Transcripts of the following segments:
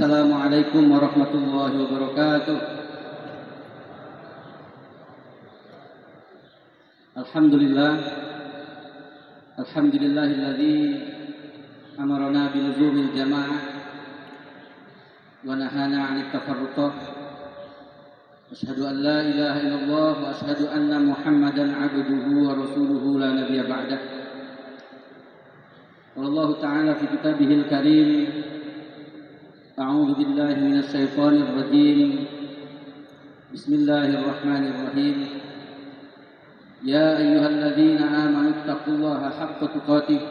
Assalamualaikum warahmatullahi wabarakatuh. Alhamdulillah. Alhamdulillahilladzi amarana biluzumil jamaah wa nahana 'anit tafarruqah. Asyhadu an la ilaha illallah wa asyhadu anna Muhammadan 'abduhu wa rasuluhu la nabiyya ba'dah. Wallahu ta'ala fi kitabihil karim. A'udzu billahi minasy syaithanir rajim. Bismillahirrahmanirrahim. Ya ayyuhalladzina amanu taqullaha haqqa tuqatih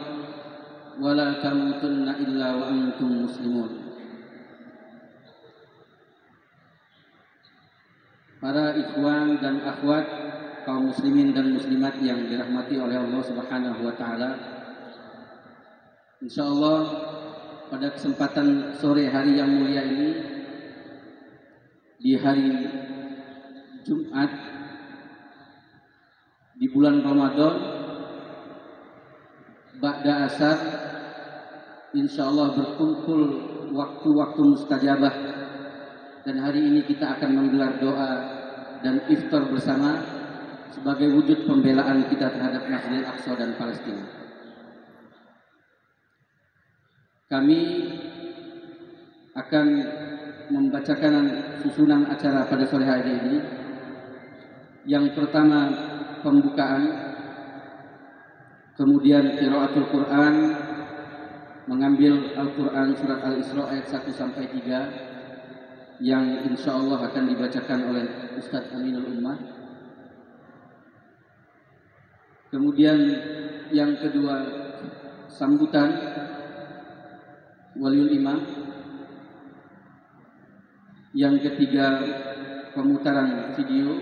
wa la tamutunna illa wa antum muslimun. Para ikhwan dan akhwat kaum muslimin dan muslimat yang dirahmati oleh Allah Subhanahu wa taala. Insyaallah pada kesempatan sore hari yang mulia ini, di hari Jumat di bulan Ramadan, ba'da asar, insyaallah berkumpul waktu-waktu mustajabah, dan hari ini kita akan menggelar doa dan iftar bersama sebagai wujud pembelaan kita terhadap Masjidil Aqsa dan Palestina. Kami akan membacakan susunan acara pada sore hari ini. Yang pertama pembukaan, kemudian qiraatul Quran, mengambil Al-Quran surat Al-Isra ayat 1 sampai 3 yang insyaallah akan dibacakan oleh Ustadz Aminul Ummah. Kemudian yang kedua sambutan Waliul Imam. Yang ketiga pemutaran video.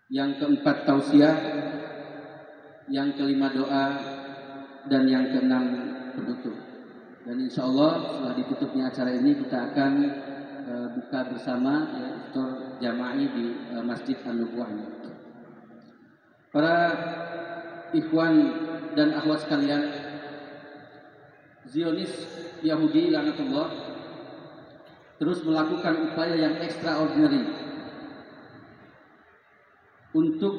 Yang keempat tausiah. Yang kelima doa. Dan yang keenam penutup. Dan insyaallah setelah ditutupnya acara ini kita akan buka bersama iftar jama'i di Masjid An-Nubuwah. Para ikhwan dan akhwat sekalian, Zionis Yahudi laknatullah terus melakukan upaya yang extraordinary untuk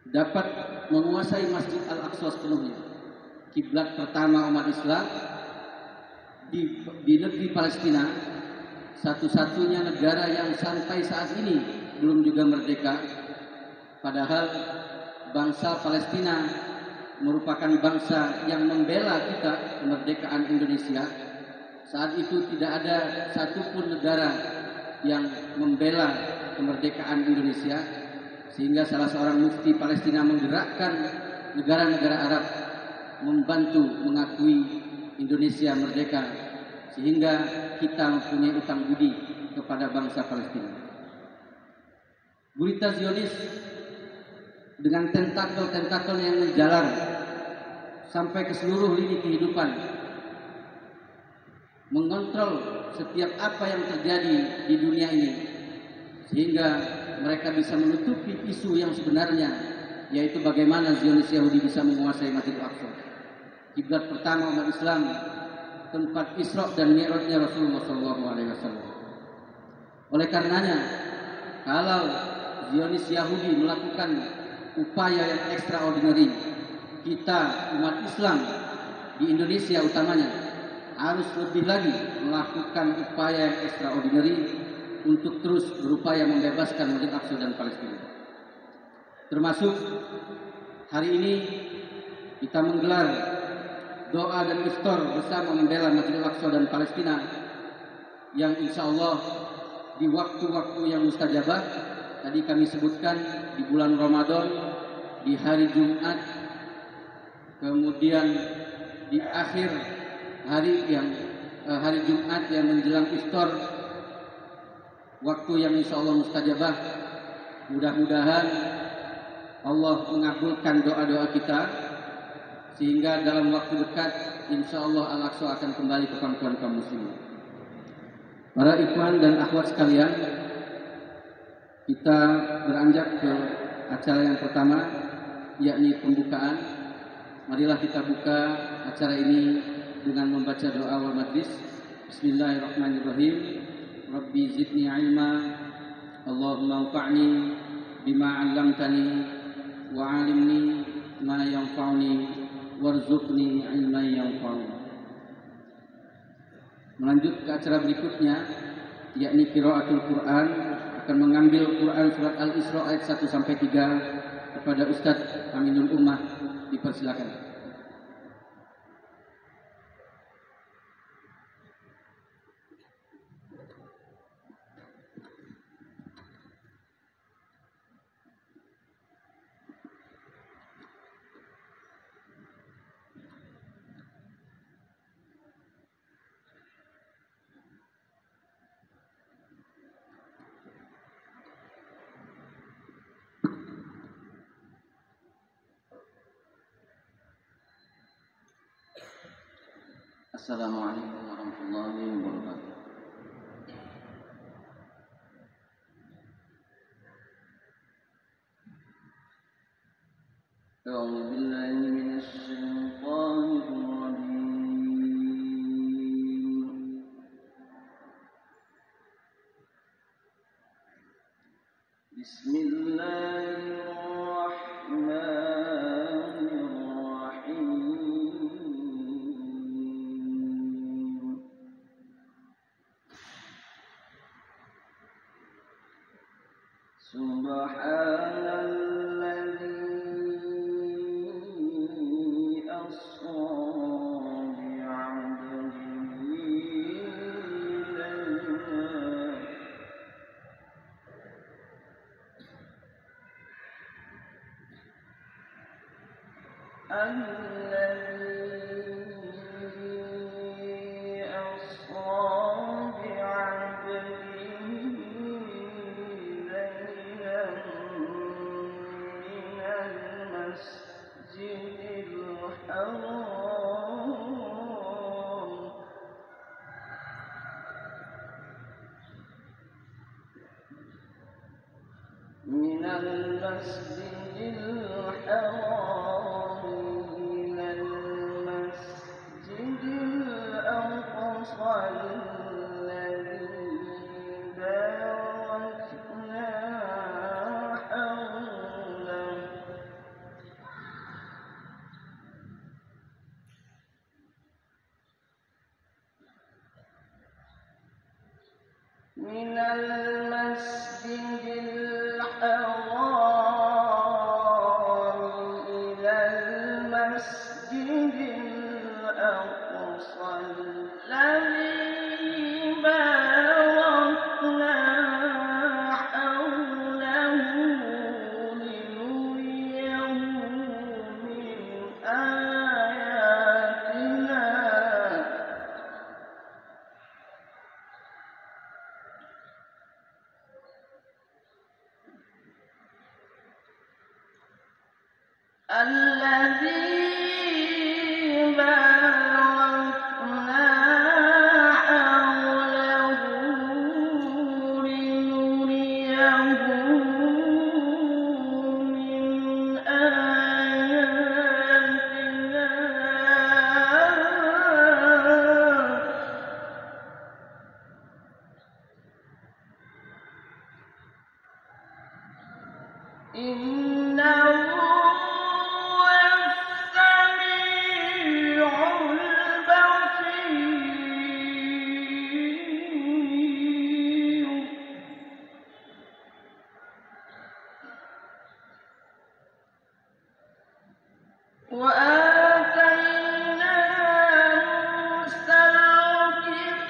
dapat menguasai Masjid Al-Aqsa sepenuhnya, kiblat pertama umat Islam di negeri Palestina, satu-satunya negara yang sampai saat ini belum juga merdeka, padahal bangsa Palestina merupakan bangsa yang membela kita, kemerdekaan Indonesia. Saat itu tidak ada satupun negara yang membela kemerdekaan Indonesia, sehingga salah seorang mufti Palestina menggerakkan negara-negara Arab membantu mengakui Indonesia merdeka, sehingga kita mempunyai utang budi kepada bangsa Palestina. Gurita Zionis dengan tentakel-tentakel yang menjalar sampai ke seluruh lini kehidupan, mengontrol setiap apa yang terjadi di dunia ini, sehingga mereka bisa menutupi isu yang sebenarnya, yaitu bagaimana Zionis Yahudi bisa menguasai Masjid Al-Aqsa, kiblat pertama umat Islam, tempat Isra dan Mi'rajnya Rasulullah SAW. Oleh karenanya, kalau Zionis Yahudi melakukan upaya yang extraordinary, kita umat Islam di Indonesia utamanya harus lebih lagi melakukan upaya yang extraordinary untuk terus berupaya membebaskan Masjid Al-Aqsa dan Palestina. Termasuk hari ini kita menggelar doa dan iftar bersama membela Masjid Al-Aqsa dan Palestina, yang insyaallah di waktu-waktu yang mustajabah tadi kami sebutkan, di bulan Ramadan, di hari Jumat, kemudian di akhir hari Jumat yang menjelang iftar, waktu yang insyaallah mustajabah. Mudah-mudahan Allah mengabulkan doa-doa kita, sehingga dalam waktu dekat insyaallah Al-Aqsa akan kembali ke pangkuan kaum muslimin. Para ikhwan dan akhwat sekalian, kita beranjak ke acara yang pertama, yakni pembukaan. Marilah kita buka acara ini dengan membaca doa wal majlis. Bismillahirrahmanirrahim. Rabbi zidni ilma, Allahumma anfa'ni bima 'allamtani wa 'allimni ma yanfa'uni warzuqni ilman yanfa'uni. Melanjut ke acara berikutnya, yakni qiraatul Quran, akan mengambil Quran surat Al-Isra ayat 1 sampai 3 kepada Ustadz Aminul Ummah. Dipersilakan. Assalamualaikum warahmatullahi wabarakatuh. A'udzu billahi minasy syaithanir rajim. Bismillahirrahmanirrahim. Subhanalladzi asra bi'abdihi laylan من المسجد الحرام إلى المسجد الأقصى الذي باركنا حوله من المسجد الحرام إلى المسجد الأقصى الذي باركنا حوله لنريه من آياتنا الذي باركنا حوله لنريه من آياتنا إنه وآتينا موسى الكتاب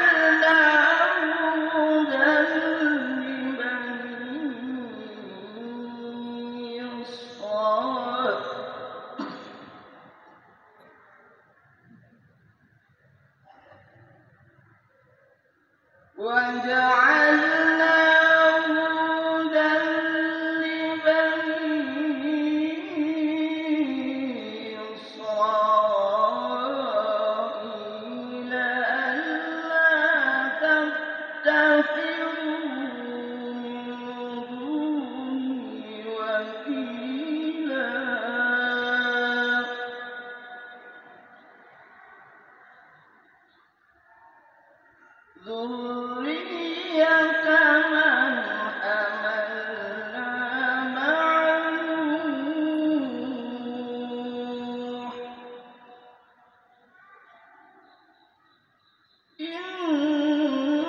وجعلناه هدى لبني إسرائيل وجعلناه ذرية من حملنا مع نوح إنه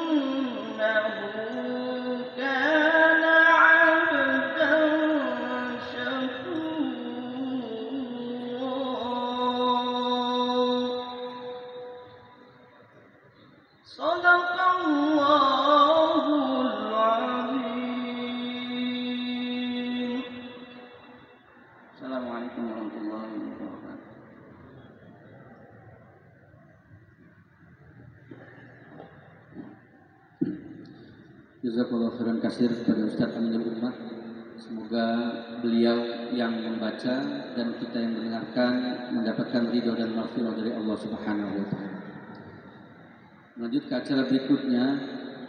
كان عبدا شكورا صدق الله العظيم. Assalamualaikum warahmatullahi wabarakatuh. Jazakallahu khairan katsir kepada Ustaz Aminul Ummah. Semoga beliau yang membaca dan kita yang mendengarkan mendapatkan ridho dan maghfirah dari Allah Subhanahu wa taala. Lanjut ke acara berikutnya,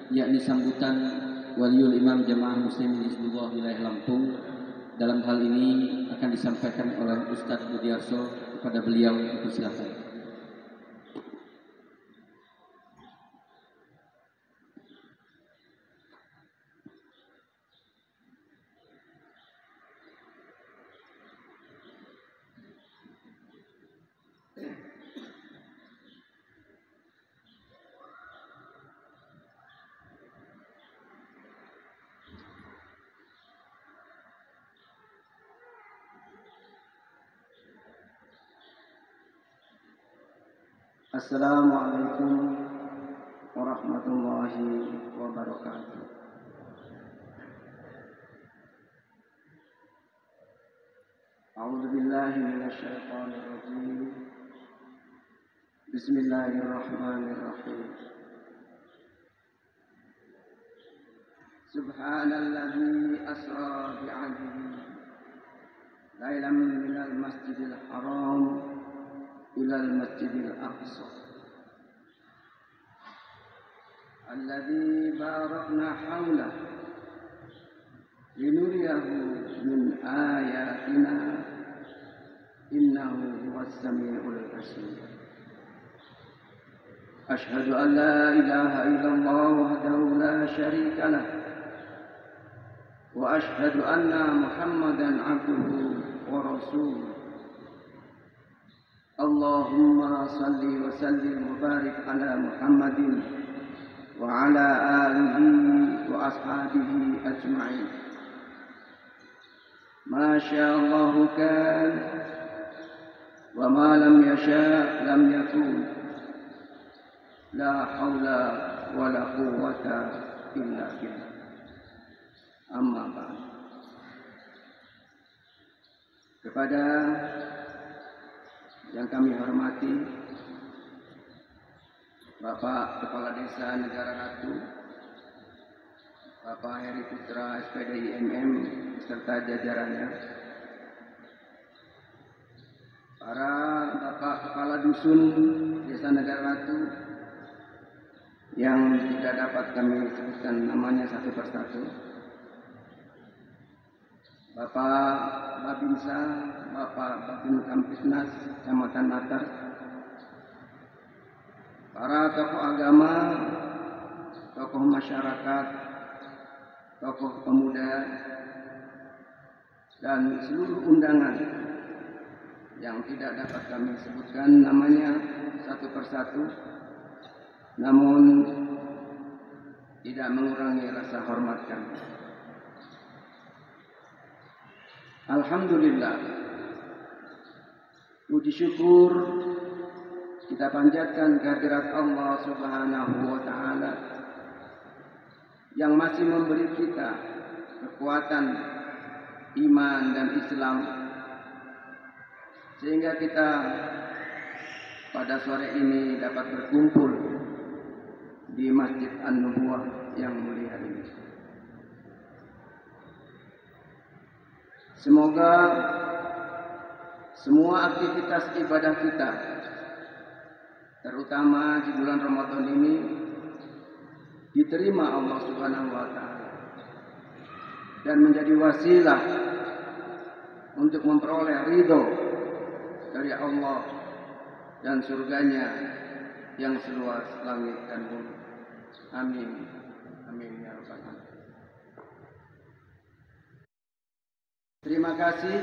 yakni sambutan Waliul Imam Jamaah Muslimin Hizbullah Wilayah Lampung. Dalam hal ini akan disampaikan oleh Ustaz Budiarso. Kepada beliau dipersilakan. Assalamualaikum warahmatullahi wabarakatuh. A'udzu billahi minasy syaithanir rajim. Bismillahirrahmanirrahim. Subhanalladzi asra bi'abdihi lailan minal masjidil haram ilal masjidil aqsa alladzi barakna haulah linuriyahu min ayatina innahu huwas samiul basir. Ashhadu an la ilaha illallah wahdahu la syarika lah wa ashhadu anna Muhammadan abduhu wa rasuluh. Allahumma salli wa sallim wa barik ala Muhammadin wa ala alihi wa ashabihi ajma'in. Ma sya'allahu kan wa ma lam yasha' lam yakun. La haula wa la quwwata illa billah. Amma ba'd. Kepada yang kami hormati Bapak Kepala Desa Negara Ratu, Bapak Heri Putra SPD IMM serta jajarannya, para Bapak Kepala Dusun Desa Negara Ratu yang tidak dapat kami sebutkan namanya satu persatu, Bapak Babinsa, Bapak Babin Kamtibnas Kecamatan Mater, para tokoh agama, tokoh masyarakat, tokoh pemuda, dan seluruh undangan yang tidak dapat kami sebutkan namanya satu persatu, namun tidak mengurangi rasa hormat kami. Alhamdulillah, puji syukur kita panjatkan kehadirat Allah Subhanahu wa taala yang masih memberi kita kekuatan iman dan Islam sehingga kita pada sore ini dapat berkumpul di Masjid An-Nubuwah yang mulia ini. Semoga semua aktivitas ibadah kita, terutama di bulan Ramadan ini, diterima Allah Subhanahu wa taala dan menjadi wasilah untuk memperoleh ridho dari Allah dan surganya yang seluas langit dan bumi. Amin. Amin ya rabbal alamin. Terima kasih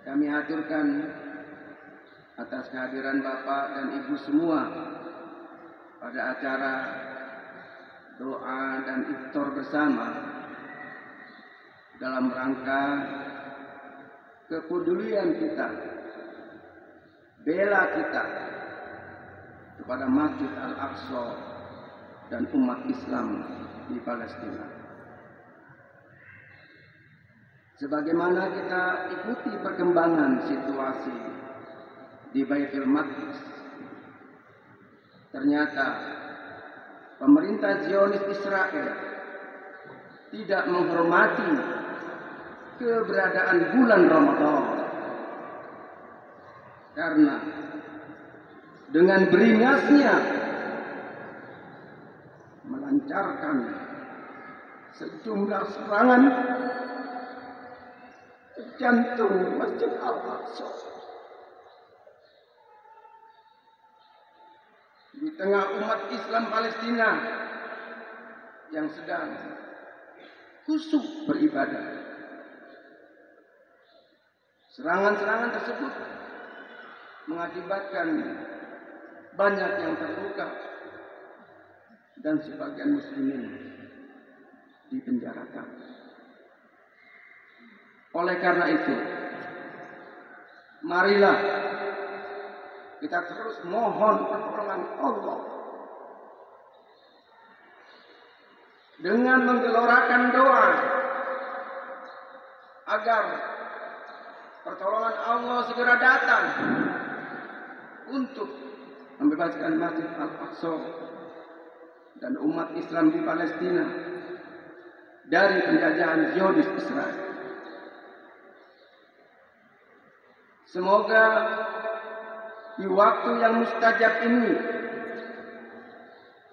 kami aturkan atas kehadiran Bapak dan Ibu semua pada acara doa dan iftar bersama dalam rangka kepedulian kita, bela kita kepada Masjid Al-Aqsa dan umat Islam di Palestina. Sebagaimana kita ikuti perkembangan situasi di Baitul Maqdis, ternyata pemerintah Zionis Israel tidak menghormati keberadaan bulan Ramadan, karena dengan beringasnya melancarkan sejumlah serangan ke jantung Masjid Al-Aqsa. Di tengah umat Islam Palestina yang sedang khusyuk beribadah, serangan-serangan tersebut mengakibatkan banyak yang terluka dan sebagian muslimin dipenjarakan. Oleh karena itu, marilah kita terus mohon pertolongan Allah dengan menggelorakan doa agar pertolongan Allah segera datang untuk membebaskan Masjid Al-Aqsa dan umat Islam di Palestina dari penjajahan Zionis Israel. Semoga di waktu yang mustajab ini,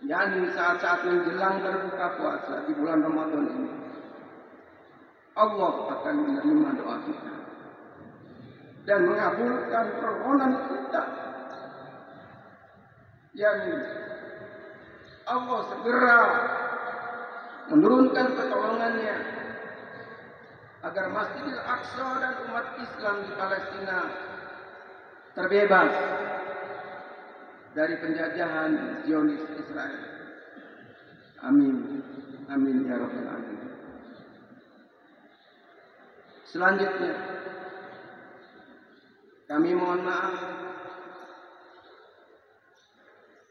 yakni saat-saat menjelang berbuka puasa di bulan Ramadan ini, Allah akan menerima doa kita dan mengabulkan permohonan kita, yakni Allah segera menurunkan pertolongannya agar Masjidil Aqsa dan umat Islam di Palestina terbebas dari penjajahan Zionis Israel. Amin. Amin ya rabbal alamin. Selanjutnya, kami mohon maaf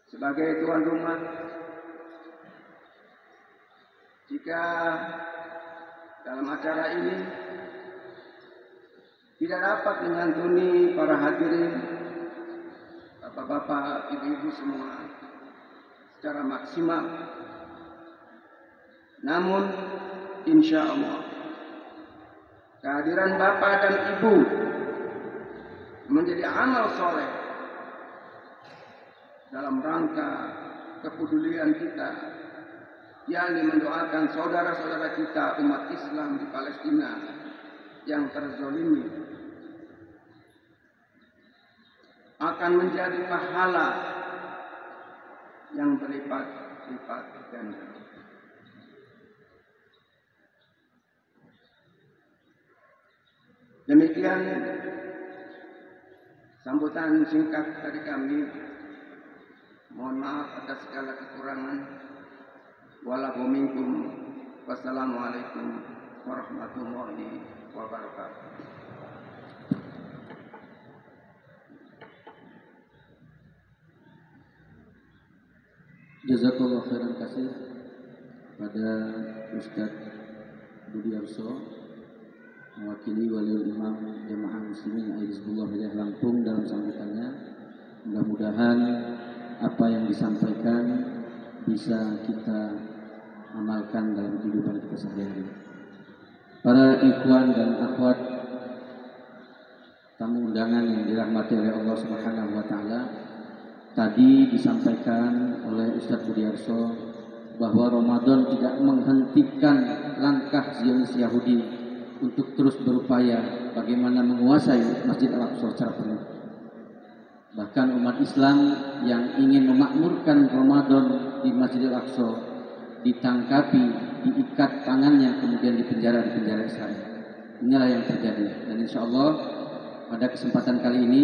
sebagai tuan rumah jika dalam acara ini tidak dapat menyantuni para hadirin, bapak-bapak, ibu-ibu semua secara maksimal. Namun insya Allah kehadiran bapak dan ibu menjadi amal soleh dalam rangka kepedulian kita, yakni mendoakan saudara-saudara kita umat Islam di Palestina yang terzolimi, akan menjadi pahala yang berlipat-lipat ganda. Demikian sambutan singkat dari kami. Mohon maaf atas segala kekurangan. Walaupun minkum. Wassalamualaikum warahmatullahi wabarakatuh. Jazakallah khairan kasih pada Ustaz Budi Arso, mewakili Waliul Imam Jamaah Muslimin Hizbullah Wilayah Lampung dalam sambutannya. Mudah-mudahan apa yang disampaikan bisa kita amalkan dalam kehidupan kita sehari-hari. Para ikhwan dan akhwat tamu undangan yang dirahmati oleh Allah Subhanahu wa taala, tadi disampaikan oleh Ustaz Budi Arso bahwa Ramadan tidak menghentikan langkah Zionis Yahudi untuk terus berupaya bagaimana menguasai Masjid Al-Aqsa secara penuh. Bahkan umat Islam yang ingin memakmurkan Ramadan di Masjidil Aqsa ditangkapi, diikat tangannya, kemudian dipenjara di penjara Israel. Inilah yang terjadi. Dan insya Allah pada kesempatan kali ini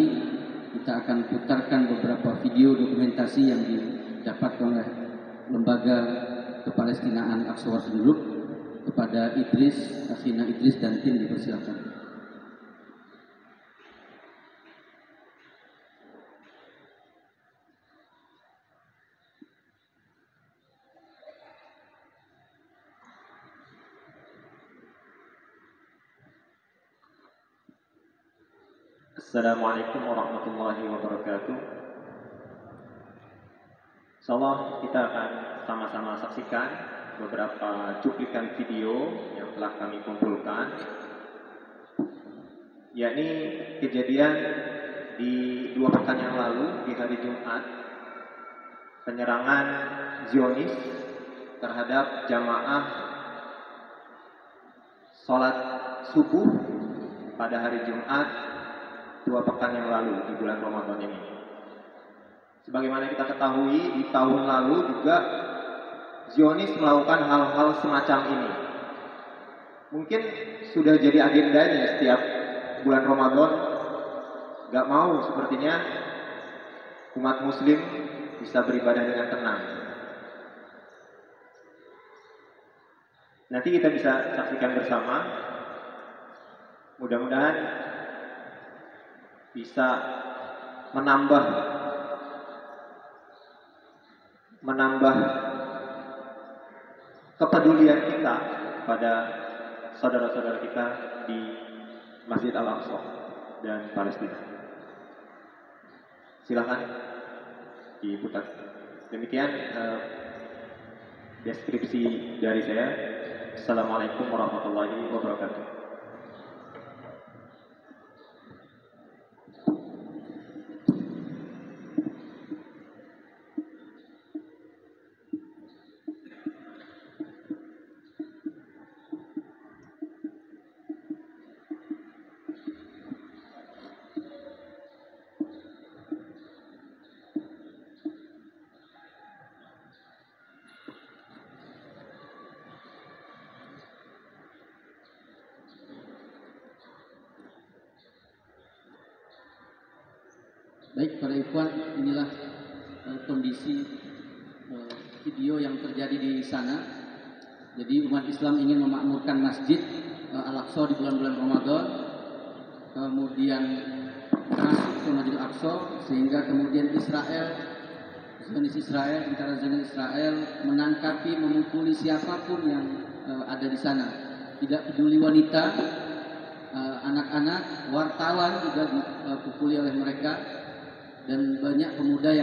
kita akan putarkan beberapa video dokumentasi yang didapatkan oleh lembaga kepalestinaan Aqsa Working Group kepada Idris, Akhina Idris dan tim, dipersilakan. Assalamualaikum warahmatullahi wabarakatuh. Insyaallah kita akan sama-sama saksikan beberapa cuplikan video yang telah kami kumpulkan, yakni kejadian di 2 pekan yang lalu di hari Jumat, penyerangan Zionis terhadap jamaah sholat subuh pada hari Jumat 2 pekan yang lalu di bulan Ramadan ini. Sebagaimana kita ketahui, di tahun lalu juga Zionis melakukan hal-hal semacam ini. Mungkin sudah jadi agendanya setiap bulan Ramadan. Gak mau sepertinya umat muslim bisa beribadah dengan tenang. Nanti kita bisa saksikan bersama. Mudah-mudahan bisa menambah kepedulian kita pada saudara-saudara kita di Masjid Al-Aqsa dan Palestina. Silakan diputar. Demikian deskripsi dari saya. Assalamualaikum warahmatullahi wabarakatuh. Baik, para ikhwan, inilah kondisi video yang terjadi di sana. Jadi umat Islam ingin memakmurkan Masjid Al-Aqsa di bulan-bulan Ramadan, kemudian masuk ke Masjid Al-Aqsa, sehingga kemudian Zionis Israel, tentara Zionis Israel menangkapi, memukuli siapapun yang ada di sana. Tidak peduli wanita, anak-anak, wartawan juga dipukuli oleh mereka. Dan banyak pemuda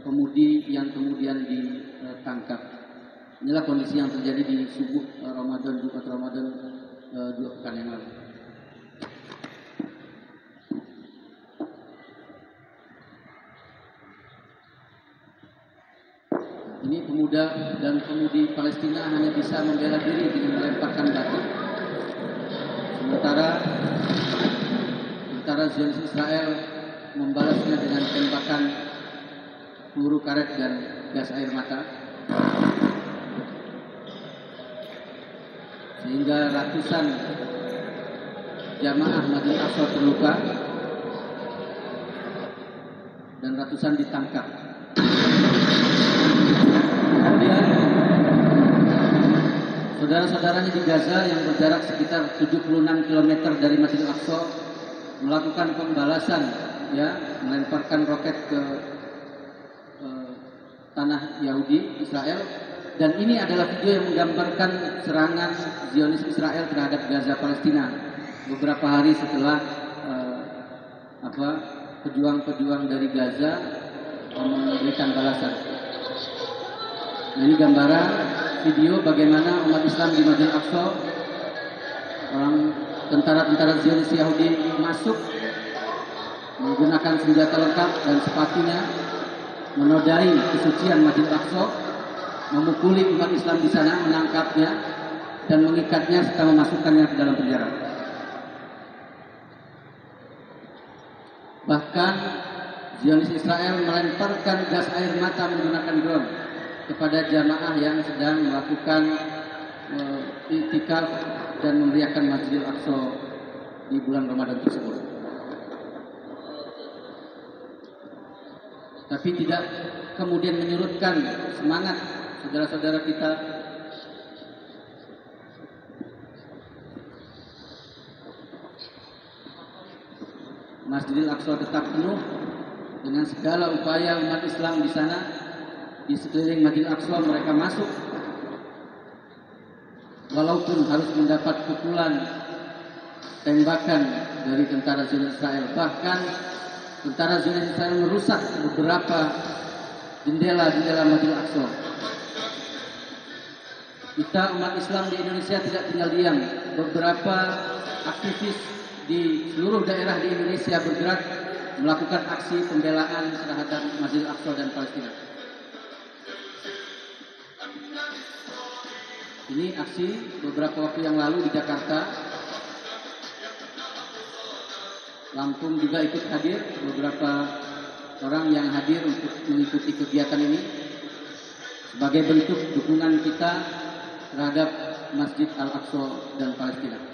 pemudi yang kemudian ditangkap. Inilah kondisi yang terjadi di subuh Ramadan, Jumat Ramadan 2 pekan yang lalu. Ini pemuda dan pemudi Palestina hanya bisa membela diri dengan melemparkan batu. Sementara Zionis Israel membalasnya dengan tembakan peluru karet dan gas air mata, sehingga ratusan jamaah Masjid Al-Aqsa terluka dan ratusan ditangkap. Kemudian saudara-saudaranya di Gaza yang berjarak sekitar 76 km dari Masjid Al-Aqsa melakukan pembalasan, melemparkan roket ke tanah Yahudi Israel. Dan ini adalah video yang menggambarkan serangan Zionis Israel terhadap Gaza Palestina beberapa hari setelah pejuang-pejuang dari Gaza memberikan balasan. Nah, ini gambaran video bagaimana umat Islam di Masjid Al-Aqsa, tentara-tentara Zionis Yahudi masuk menggunakan senjata lengkap dan sepatunya, menodai kesucian Masjid Al-Aqsa, memukuli umat Islam di sana, menangkapnya dan mengikatnya serta memasukkannya ke dalam penjara. Bahkan Zionis Israel melemparkan gas air mata menggunakan drone kepada jamaah yang sedang melakukan iktikaf dan memeriahkan Masjidil Aqsa di bulan Ramadan tersebut. Tapi tidak kemudian menyurutkan semangat saudara-saudara kita Masjidil Aqsa tetap penuh dengan segala upaya umat Islam di sana. Di sekeliling Masjidil Aqsa mereka masuk walaupun harus mendapat pukulan tembakan dari tentara Zionis Israel. Bahkan tentara Zionis Israel merusak beberapa jendela-jendela Masjidil Aqsa. Kita umat Islam di Indonesia tidak tinggal diam. Beberapa aktivis di seluruh daerah di Indonesia bergerak melakukan aksi pembelaan terhadap Masjidil Aqsa dan Palestina. Ini aksi beberapa waktu yang lalu di Jakarta. Lampung juga ikut hadir, beberapa orang yang hadir untuk mengikuti kegiatan ini sebagai bentuk dukungan kita terhadap Masjid Al-Aqsa dan Palestina.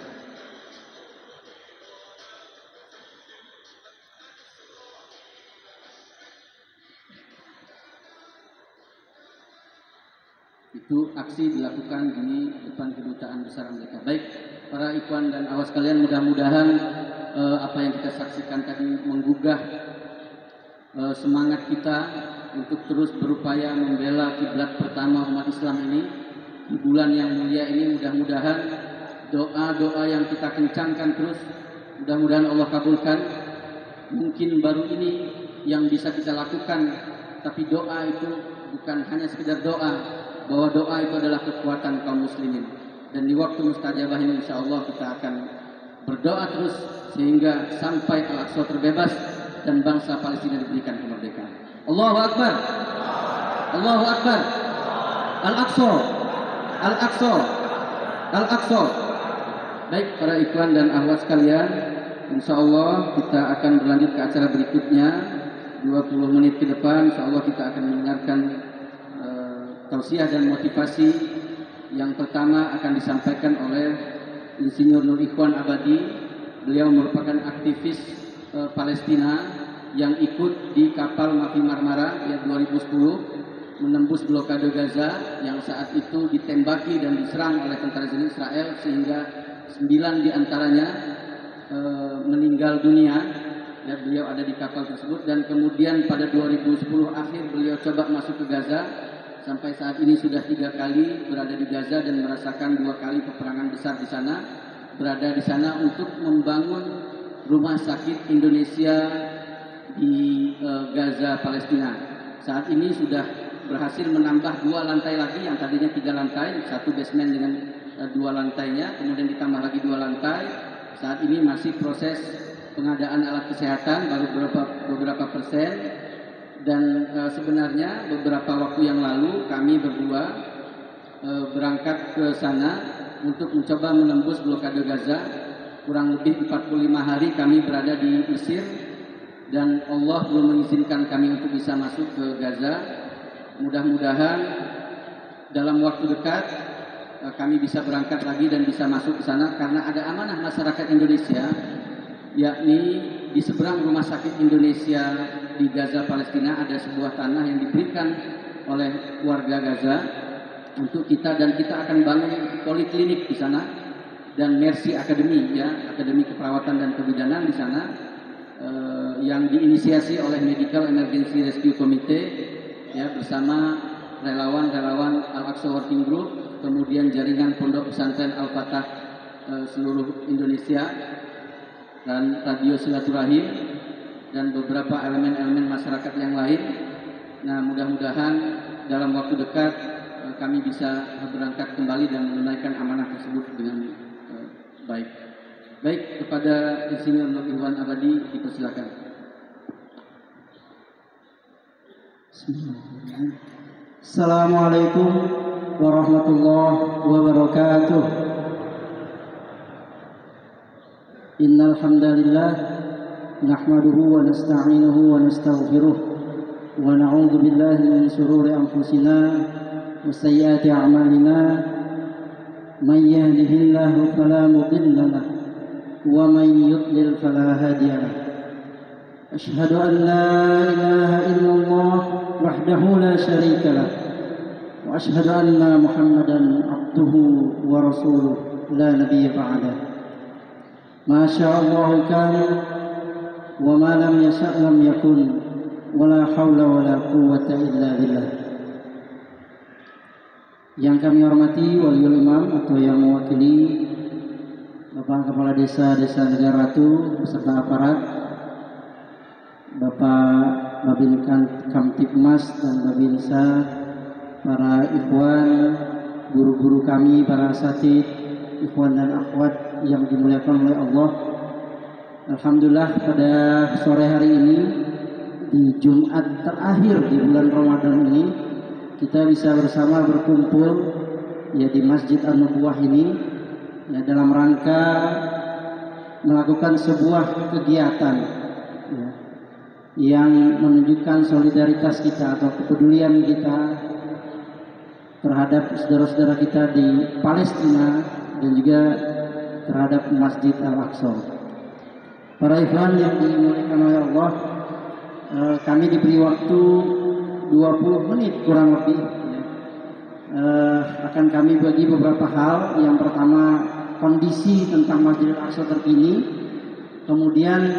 Itu aksi dilakukan di depan kedutaan besar Amerika. Baik, para ikhwan dan awas kalian, mudah-mudahan apa yang kita saksikan tadi menggugah semangat kita untuk terus berupaya membela kiblat pertama umat Islam ini di bulan yang mulia ini. Mudah-mudahan doa-doa yang kita kencangkan terus, mudah-mudahan Allah kabulkan. Mungkin baru ini yang bisa kita lakukan, tapi doa itu bukan hanya sekedar doa, bahwa doa itu adalah kekuatan kaum muslimin. Dan di waktu mustajabah ini insya Allah kita akan berdoa terus sehingga sampai Al-Aqsa terbebas dan bangsa Palestina diberikan kemerdekaan. Allahu Akbar, Allahu Akbar, Al-Aqsa, Al-Aqsa, Al-Aqsa. Baik para ikhwan dan akhwat sekalian, insya Allah kita akan berlanjut ke acara berikutnya. 20 menit ke depan insya Allah kita akan mendengarkan tausiah dan motivasi. Yang pertama akan disampaikan oleh Insinyur Nur Ikhwan Abadi. Beliau merupakan aktivis Palestina yang ikut di kapal Mafi Marmara ya 2010 menembus blokade Gaza yang saat itu ditembaki dan diserang oleh tentara Israel sehingga 9 diantaranya meninggal dunia. Ya, beliau ada di kapal tersebut dan kemudian pada 2010 akhir beliau coba masuk ke Gaza. Sampai saat ini sudah 3 kali berada di Gaza dan merasakan 2 kali peperangan besar di sana. Berada di sana untuk membangun rumah sakit Indonesia di Gaza, Palestina. Saat ini sudah berhasil menambah 2 lantai lagi, yang tadinya 3 lantai, 1 basement dengan 2 lantainya, kemudian ditambah lagi 2 lantai. Saat ini masih proses pengadaan alat kesehatan, baru beberapa persen. Dan sebenarnya beberapa waktu yang lalu kami berdua berangkat ke sana untuk mencoba menembus blokade Gaza. Kurang lebih 45 hari kami berada di Mesir dan Allah belum mengizinkan kami untuk bisa masuk ke Gaza. Mudah-mudahan dalam waktu dekat kami bisa berangkat lagi dan bisa masuk ke sana karena ada amanah masyarakat Indonesia, yakni di seberang rumah sakit Indonesia di Gaza, Palestina ada sebuah tanah yang diberikan oleh warga Gaza untuk kita, dan kita akan bangun poliklinik di sana dan Mercy Academy, ya, Akademi Keperawatan dan Kebidanan di sana yang diinisiasi oleh Medical Emergency Rescue Committee ya bersama relawan-relawan Al-Aqsa Working Group, kemudian jaringan Pondok Pesantren Al-Fatah seluruh Indonesia dan Radio Silaturahim dan beberapa elemen-elemen masyarakat yang lain. Nah, mudah-mudahan dalam waktu dekat kami bisa berangkat kembali dan menunaikan amanah tersebut dengan baik. Baik, kepada Insinyur Nur Ikhwan Abadi dipersilakan. Assalamualaikum warahmatullahi wabarakatuh. Innal hamdalillah نحمده ونستعينه ونستغفره ونعوذ بالله من شرور أنفسنا وسيئات أعمالنا من يهده الله فلا مضل له ومن يضلل فلا هادي له أشهد أن لا إله إلا الله وحده لا شريك له وأشهد أن محمدا عبده ورسوله لا نبي بعده ما شاء الله كان وما لم يشأ لم يكن ولا حول ولا قوة إلا بالله. Yang kami hormati Waliul Imam atau yang mewakili Bapak Kepala Desa Negara Ratu beserta aparat, Bapak Babin Kamtibmas dan Babinsa, para ikhwan, guru-guru kami, para asatidz, ikhwan dan akhwat yang dimuliakan oleh Allah. Alhamdulillah pada sore hari ini di Jumat terakhir di bulan Ramadan ini kita bisa bersama berkumpul ya di Masjid An-Nubuwah ini ya dalam rangka melakukan sebuah kegiatan ya, yang menunjukkan solidaritas kita atau kepedulian kita terhadap saudara-saudara kita di Palestina dan juga terhadap Masjid Al-Aqsa. Para ikhwan yang dimuliakan oleh Allah, kami diberi waktu 20 menit kurang lebih ya. Akan kami bagi beberapa hal. Yang pertama, kondisi tentang Masjid Al-Aqsa terkini, kemudian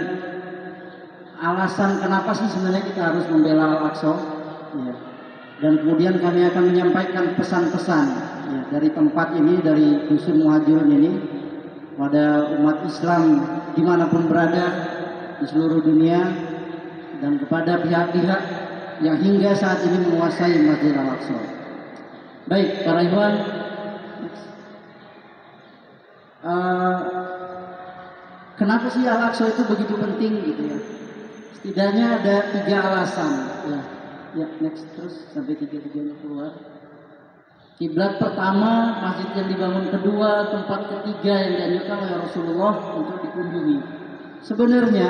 alasan kenapa sih sebenarnya kita harus membela Al-Aqsa ya. Dan kemudian kami akan menyampaikan pesan-pesan ya, dari tempat ini, dari Dusun Muhajirun ini pada umat Islam dimanapun berada di seluruh dunia dan kepada pihak-pihak yang hingga saat ini menguasai Masjid Al-Aqsa. Baik, para ikhwan, kenapa sih Al-Aqsa itu begitu penting gitu ya? Setidaknya ada 3 alasan ya. Ya, next terus sampai 3-3-nya keluar. Kiblat pertama, masjid yang dibangun kedua, tempat ketiga yang dianjurkan oleh Rasulullah untuk dikunjungi. Sebenarnya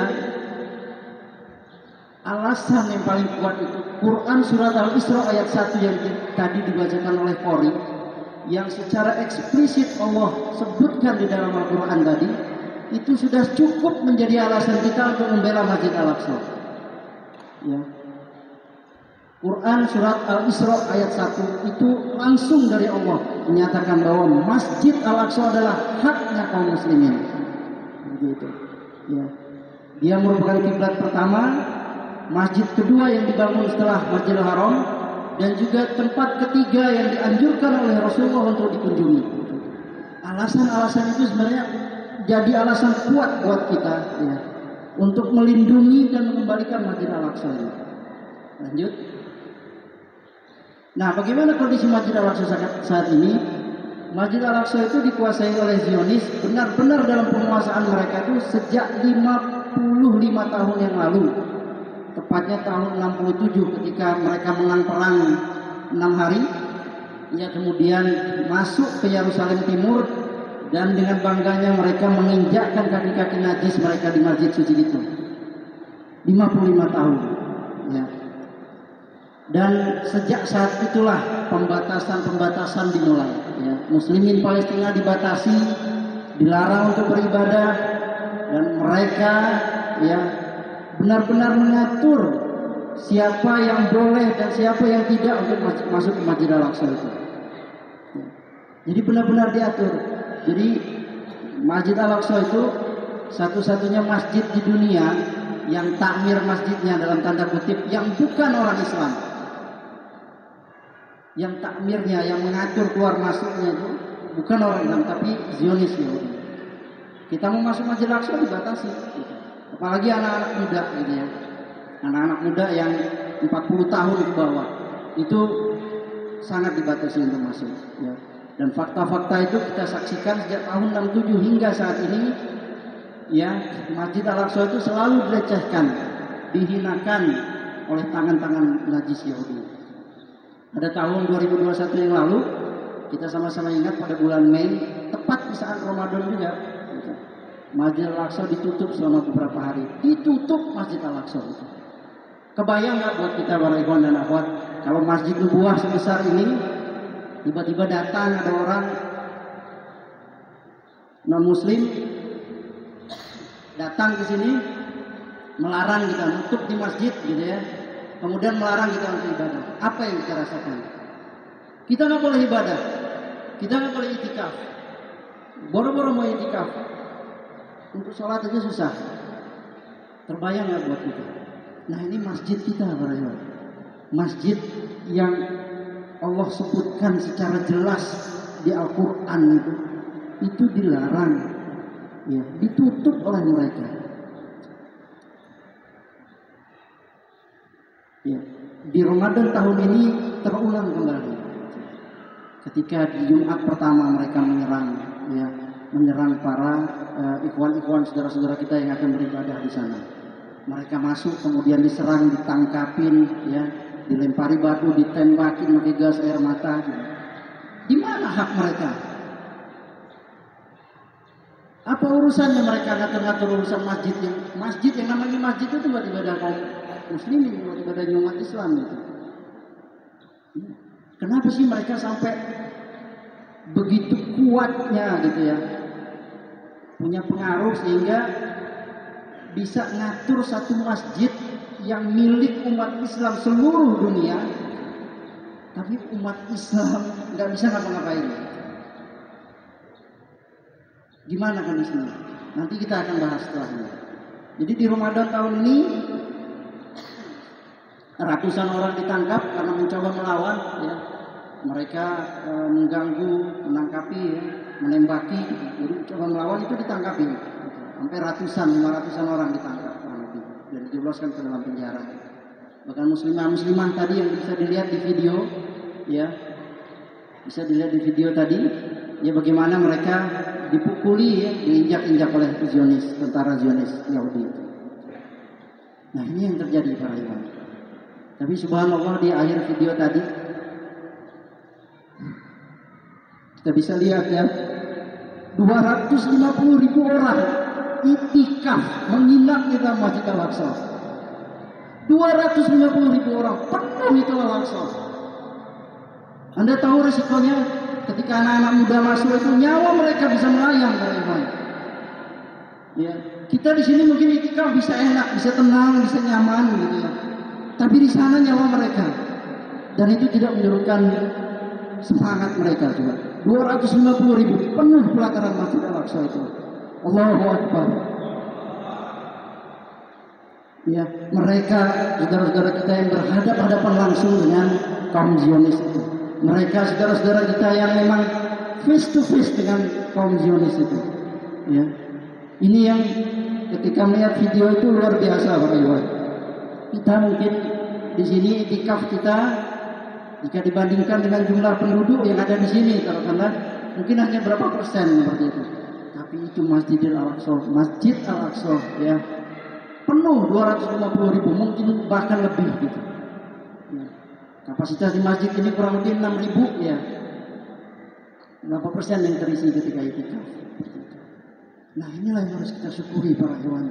alasan yang paling kuat itu Quran surat Al-Isra ayat 1 yang tadi dibacakan oleh Qori, yang secara eksplisit Allah sebutkan di dalam Al-Quran tadi, itu sudah cukup menjadi alasan kita untuk membela Masjid Al-Aqsa. Ya. Quran surat Al-Isra ayat 1 itu langsung dari Allah menyatakan bahwa Masjid Al-Aqsa adalah haknya kaum muslimin. Begitu. Ya. Dia merupakan kiblat pertama, masjid kedua yang dibangun setelah Masjidil Haram, dan juga tempat ketiga yang dianjurkan oleh Rasulullah untuk dikunjungi. Alasan-alasan itu sebenarnya jadi alasan kuat buat kita ya, untuk melindungi dan mengembalikan Masjid Al-Aqsa ini. Lanjut. Nah, bagaimana kondisi Masjid Al-Aqsa saat ini? Masjid Al-Aqsa itu dikuasai oleh Zionis benar-benar dalam penguasaan mereka itu sejak 55 tahun yang lalu. Tepatnya tahun 67 ketika mereka menang perang 6 hari. Ya, kemudian masuk ke Yerusalem Timur dan dengan bangganya mereka menginjakkan kaki-kaki najis mereka di Masjid Suci itu. 55 tahun. Ya. Dan sejak saat itulah pembatasan dimulai. Ya. Muslimin Palestina dibatasi, dilarang untuk beribadah, dan mereka ya benar-benar mengatur siapa yang boleh dan siapa yang tidak untuk masuk ke Masjid Al-Aqsa itu. Ya. Jadi benar-benar diatur. Jadi Masjid Al-Aqsa itu satu-satunya masjid di dunia yang takmir masjidnya dalam tanda kutip yang bukan orang Islam. Yang takmirnya, yang mengatur keluar masuknya itu bukan orang Islam tapi Zionis Yahudi. Kita mau masuk Masjid Al-Aqsa dibatasi. Gitu. Apalagi anak-anak muda gitu ya. Anak-anak muda yang 40 tahun ke bawah itu sangat dibatasi untuk masuk ya. Dan fakta-fakta itu kita saksikan sejak tahun 67 hingga saat ini ya, Masjid Al-Aqsa itu selalu dilecehkan, dihinakan oleh tangan-tangan najis Yahudi. Pada tahun 2021 yang lalu kita sama-sama ingat pada bulan Mei, tepat di saat Ramadan juga, Masjid Al-Aqsa ditutup selama beberapa hari. Ditutup Masjid Al-Aqsa itu. Kebayang nggak buat kita para ikhwan dan akhwat, kalau Masjid Nubuwah sebesar ini, tiba-tiba datang ada orang non-muslim datang ke sini, melarang kita, nutup di masjid gitu ya. Kemudian melarang kita untuk ibadah. Apa yang kita rasakan? Kita nggak boleh ibadah, kita nggak boleh itikaf. Boro-boro mau itikaf, untuk sholat aja susah. Terbayang nggak buat kita? Nah ini masjid kita para ikhwan. Masjid yang Allah sebutkan secara jelas di Al-Quran itu dilarang, ya, ditutup oleh mereka. Ya, di Ramadan tahun ini terulang kembali. Ketika di Jumat pertama mereka menyerang para ikhwan-ikhwan saudara-saudara kita yang akan beribadah di sana. Mereka masuk kemudian diserang, ditangkapin, ya, dilempari batu, ditembakin pakai gas air mata. Di mana hak mereka? Apa urusannya mereka ngatur-ngatur urusan masjid yang namanya masjid itu buat ibadah kaum muslimin, buat ibadah umat Islam itu. Kenapa sih mereka sampai begitu kuatnya gitu ya, punya pengaruh sehingga bisa ngatur satu masjid yang milik umat Islam seluruh dunia, tapi umat Islam nggak bisa ngapa-ngapain. Gimana kondisinya? Nanti kita akan bahas setelahnya. Jadi di Ramadan tahun ini ratusan orang ditangkap karena mencoba melawan, ya. Mereka mengganggu, menangkapi, ya, menembaki, jadi coba melawan itu ditangkapi. Sampai 500-an orang ditangkap dan dijebloskan ke dalam penjara. Bahkan muslimah tadi yang bisa dilihat di video, ya, bisa dilihat di video tadi, ya, bagaimana mereka dipukuli, ya, diinjak-injak oleh tentara Zionis Yahudi. Nah ini yang terjadi para ikhwan. Tapi subhanallah di akhir video tadi kita bisa lihat ya, 250.000 orang itikaf menginap di dalam Masjid Al-Aqsa. 250.000 orang penuh itu Al-Aqsa. Anda tahu resikonya ketika anak-anak muda masuk itu nyawa mereka bisa melayang para ikhwan. Ya, kita di sini mungkin itikaf bisa enak, bisa tenang, bisa nyaman gitu ya. Tapi di sana nyawa mereka, dan itu tidak menurunkan semangat mereka juga. 250.000 penuh pelataran Masjid Al-Aqsa itu. Allahu Akbar. Ya, mereka saudara-saudara kita yang berhadapan langsung dengan kaum Zionis itu. Mereka saudara-saudara kita yang memang face to face dengan kaum Zionis itu. Ya. Ini yang ketika melihat video itu luar biasa Pak Iwan. Kita mungkin di sini itikaf kita jika dibandingkan dengan jumlah penduduk yang ada di sini, katakanlah mungkin hanya berapa persen seperti itu. Tapi itu Masjid Al-Aqsa, ya, penuh 250.000, mungkin bahkan lebih gitu. Ya. Kapasitas di masjid ini kurang lebih 6.000, ya. Berapa persen yang terisi ketika itikaf? Nah inilah yang harus kita syukuri para hewan.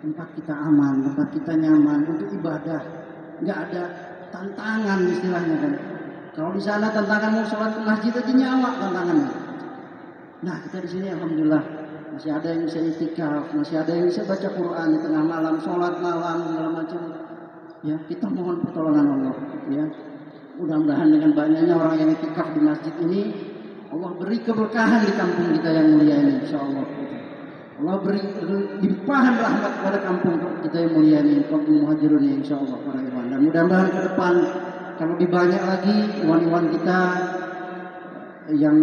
Tempat kita aman, tempat kita nyaman untuk ibadah. Nggak ada tantangan istilahnya kan. Kalau di sana tantangan mau sholat ke masjid aja nyawa tantangannya. Nah kita di sini alhamdulillah masih ada yang bisa itikaf, masih ada yang bisa baca Quran di tengah malam, sholat malam segala macam. Ya kita mohon pertolongan Allah. Ya mudah-mudahan dengan banyaknya orang yang itikaf di masjid ini, Allah beri keberkahan di kampung kita yang mulia ini, insya Allah. Allah beri limpahan rahmat kepada kampung kita yang mulia ini, kampung Muhajirun ini, insya Allah para ikhwan. Dan mudah-mudahan ke depan kalau lebih banyak lagi ikhwan-ikhwan kita yang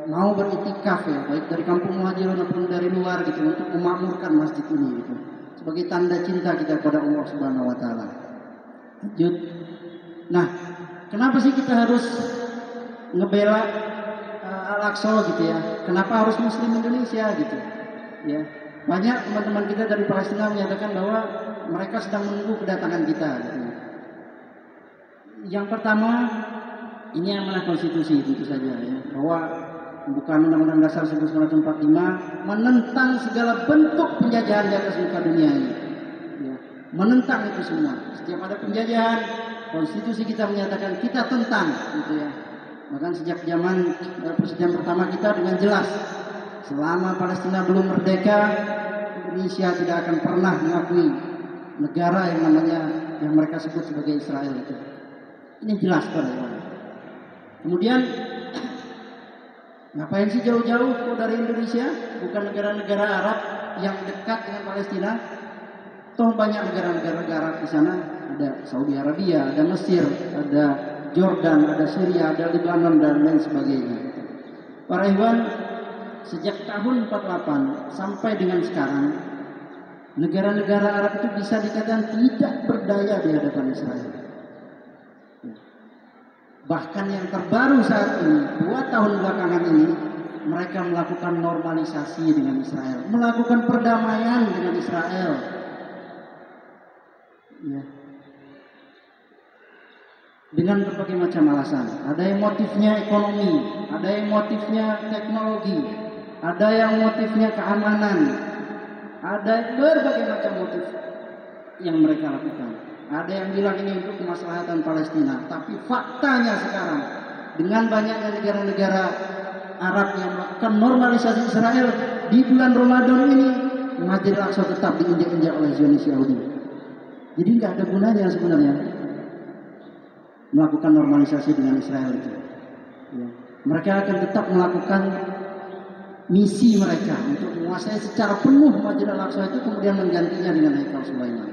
mau beritikaf, ya, baik dari kampung Muhajirun maupun dari luar gitu, untuk memakmurkan masjid ini gitu, sebagai tanda cinta kita kepada Allah Subhanahu Wa Taala. Lanjut. Nah, kenapa sih kita harus ngebela Al-Aqsa gitu ya? Kenapa harus Muslim Indonesia gitu? Ya, banyak teman-teman kita dari Palestina menyatakan bahwa mereka sedang menunggu kedatangan kita. Gitu. Yang pertama, ini amanah konstitusi tentu saja ya, bahwa pembukaan Undang-Undang Dasar 1945 menentang segala bentuk penjajahan di atas muka dunia ini. Ya, menentang itu semua. Setiap ada penjajahan, konstitusi kita menyatakan kita tentang, gitu ya. Bahkan sejak zaman presiden pertama kita dengan jelas, selama Palestina belum merdeka, Indonesia tidak akan pernah mengakui negara yang namanya yang mereka sebut sebagai Israel itu. Ini jelas pada zaman. Kemudian ngapain sih jauh-jauh kok dari Indonesia? Bukan negara-negara Arab yang dekat dengan Palestina. Toh banyak negara-negara Arab di sana. Ada Saudi Arabia, ada Mesir, ada Jordan, ada Syria, ada Lebanon dan lain sebagainya. Para ikhwan, sejak tahun 48 sampai dengan sekarang, negara-negara Arab itu bisa dikatakan tidak berdaya di hadapan Israel. Bahkan yang terbaru saat ini, 2 tahun belakangan ini, mereka melakukan normalisasi dengan Israel, melakukan perdamaian dengan Israel. Ya. Dengan berbagai macam alasan. Ada yang motifnya ekonomi, ada yang motifnya teknologi, ada yang motifnya keamanan, ada berbagai macam motif yang mereka lakukan. Ada yang bilang ini untuk kemaslahatan Palestina, tapi faktanya sekarang dengan banyaknya negara-negara Arab yang melakukan normalisasi Israel di bulan Ramadan ini, Masjidil Aqsa tetap diinjak-injak oleh Zionis Yahudi. Jadi nggak ada gunanya sebenarnya melakukan normalisasi dengan Israel itu. Ya. Mereka akan tetap melakukan misi mereka untuk menguasai secara penuh Masjidil Aqsa itu, kemudian menggantinya dengan Haikal Sulaiman.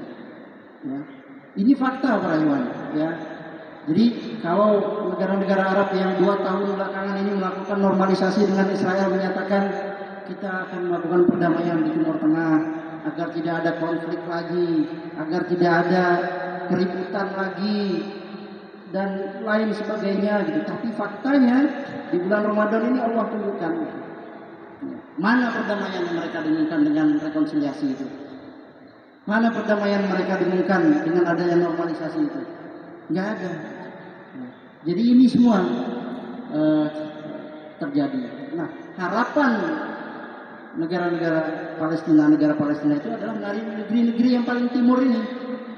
Ya. Ini fakta para ikhwan, ya. Jadi kalau negara-negara Arab yang 2 tahun belakangan ini melakukan normalisasi dengan Israel, menyatakan kita akan melakukan perdamaian di Timur Tengah agar tidak ada konflik lagi, agar tidak ada keributan lagi dan lain sebagainya gitu. Tapi faktanya di bulan Ramadan ini Allah tunjukkan mana perdamaian yang mereka dengungkan dengan rekonsiliasi itu. Mana perdamaian mereka dengungkan dengan adanya normalisasi itu? Nggak ada. Jadi ini semua terjadi. Nah, harapan negara-negara Palestina, negara Palestina itu adalah dari negeri-negeri yang paling timur ini.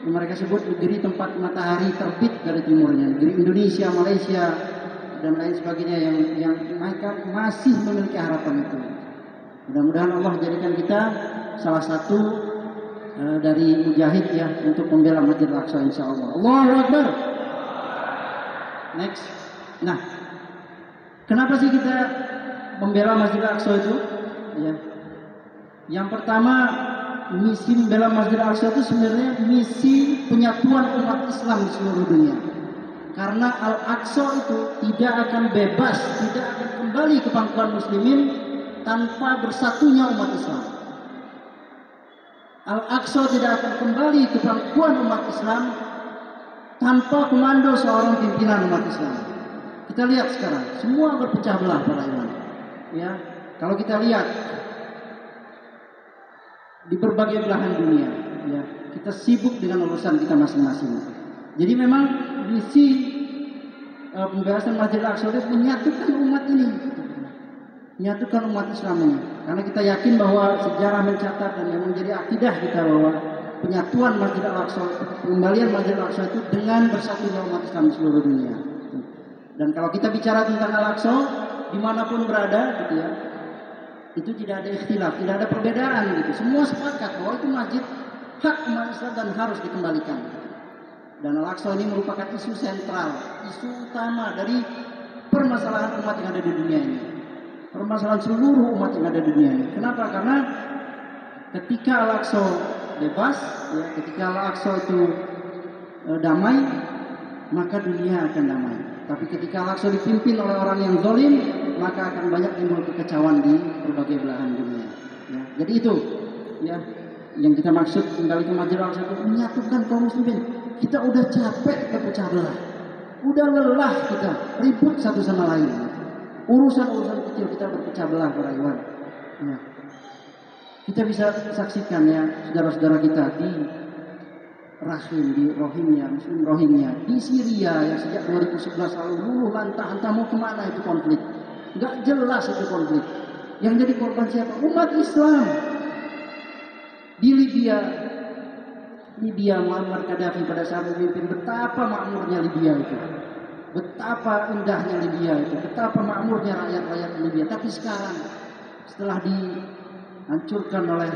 Yang mereka sebut negeri tempat matahari terbit dari timurnya. Negeri Indonesia, Malaysia, dan lain sebagainya yang mereka masih memiliki harapan itu. Mudah-mudahan Allah jadikan kita salah satu dari mujahid ya untuk membela Masjidil Aqsa insyaallah. Allahu Akbar. Next. Nah, kenapa sih kita membela Masjidil Aqsa itu? Ya. Yang pertama, misi membela Masjidil Aqsa itu sebenarnya misi penyatuan umat Islam di seluruh dunia. Karena Al-Aqsa itu tidak akan bebas, tidak akan kembali ke pangkuan muslimin tanpa bersatunya umat Islam. Al-Aqsa tidak akan kembali ke pangkuan umat Islam tanpa komando seorang pimpinan umat Islam. Kita lihat sekarang, semua berpecah belah para ikhwan. Ya, kalau kita lihat di berbagai belahan dunia, ya, kita sibuk dengan urusan kita masing-masing. Jadi memang misi pembebasan Masjidil Aqsa itu menyatukan umat ini, menyatukan umat Islam ini. Karena kita yakin bahwa sejarah mencatat dan yang menjadi akidah kita bahwa penyatuan Masjidil Aqsa, pengembalian Masjidil Aqsa itu dengan bersatunya umat Islam di seluruh dunia. Dan kalau kita bicara tentang Al-Aqsa, dimanapun berada, gitu ya, itu tidak ada ikhtilaf, tidak ada perbedaan, gitu. Semua sepakat bahwa itu masjid hak umat Islam dan harus dikembalikan. Dan Al-Aqsa ini merupakan isu sentral, isu utama dari permasalahan umat yang ada di dunia ini. Permasalahan seluruh umat yang ada di dunia ini. Kenapa? Karena ketika Al-Aqsa bebas, ya, ketika Al-Aqsa itu damai, maka dunia akan damai. Tapi ketika Al-Aqsa dipimpin oleh orang yang zalim, maka akan banyak timbul kekacauan di berbagai belahan dunia. Ya, jadi itu, ya, yang kita maksud kembali ke Masjidil Aqsa itu menyatukan kaum muslimin. Kita udah capek berpecah belah, udah lelah kita ribut satu sama lain. Urusan-urusan kecil kita berpecah belah para ikhwan. Ya. Kita bisa saksikan ya saudara-saudara kita di Rahim, di Rohingya, Muslim Rohingya, di Syria yang sejak 2011 lalu luluh lantah entah mau kemana itu konflik. Nggak jelas itu konflik. Yang jadi korban siapa? Umat Islam. Di Libya Muammar Gaddafi pada saat memimpin, betapa makmurnya Libya itu. Betapa indahnya Libya itu. Betapa makmurnya rakyat-rakyat Libya. Tapi sekarang setelah dihancurkan oleh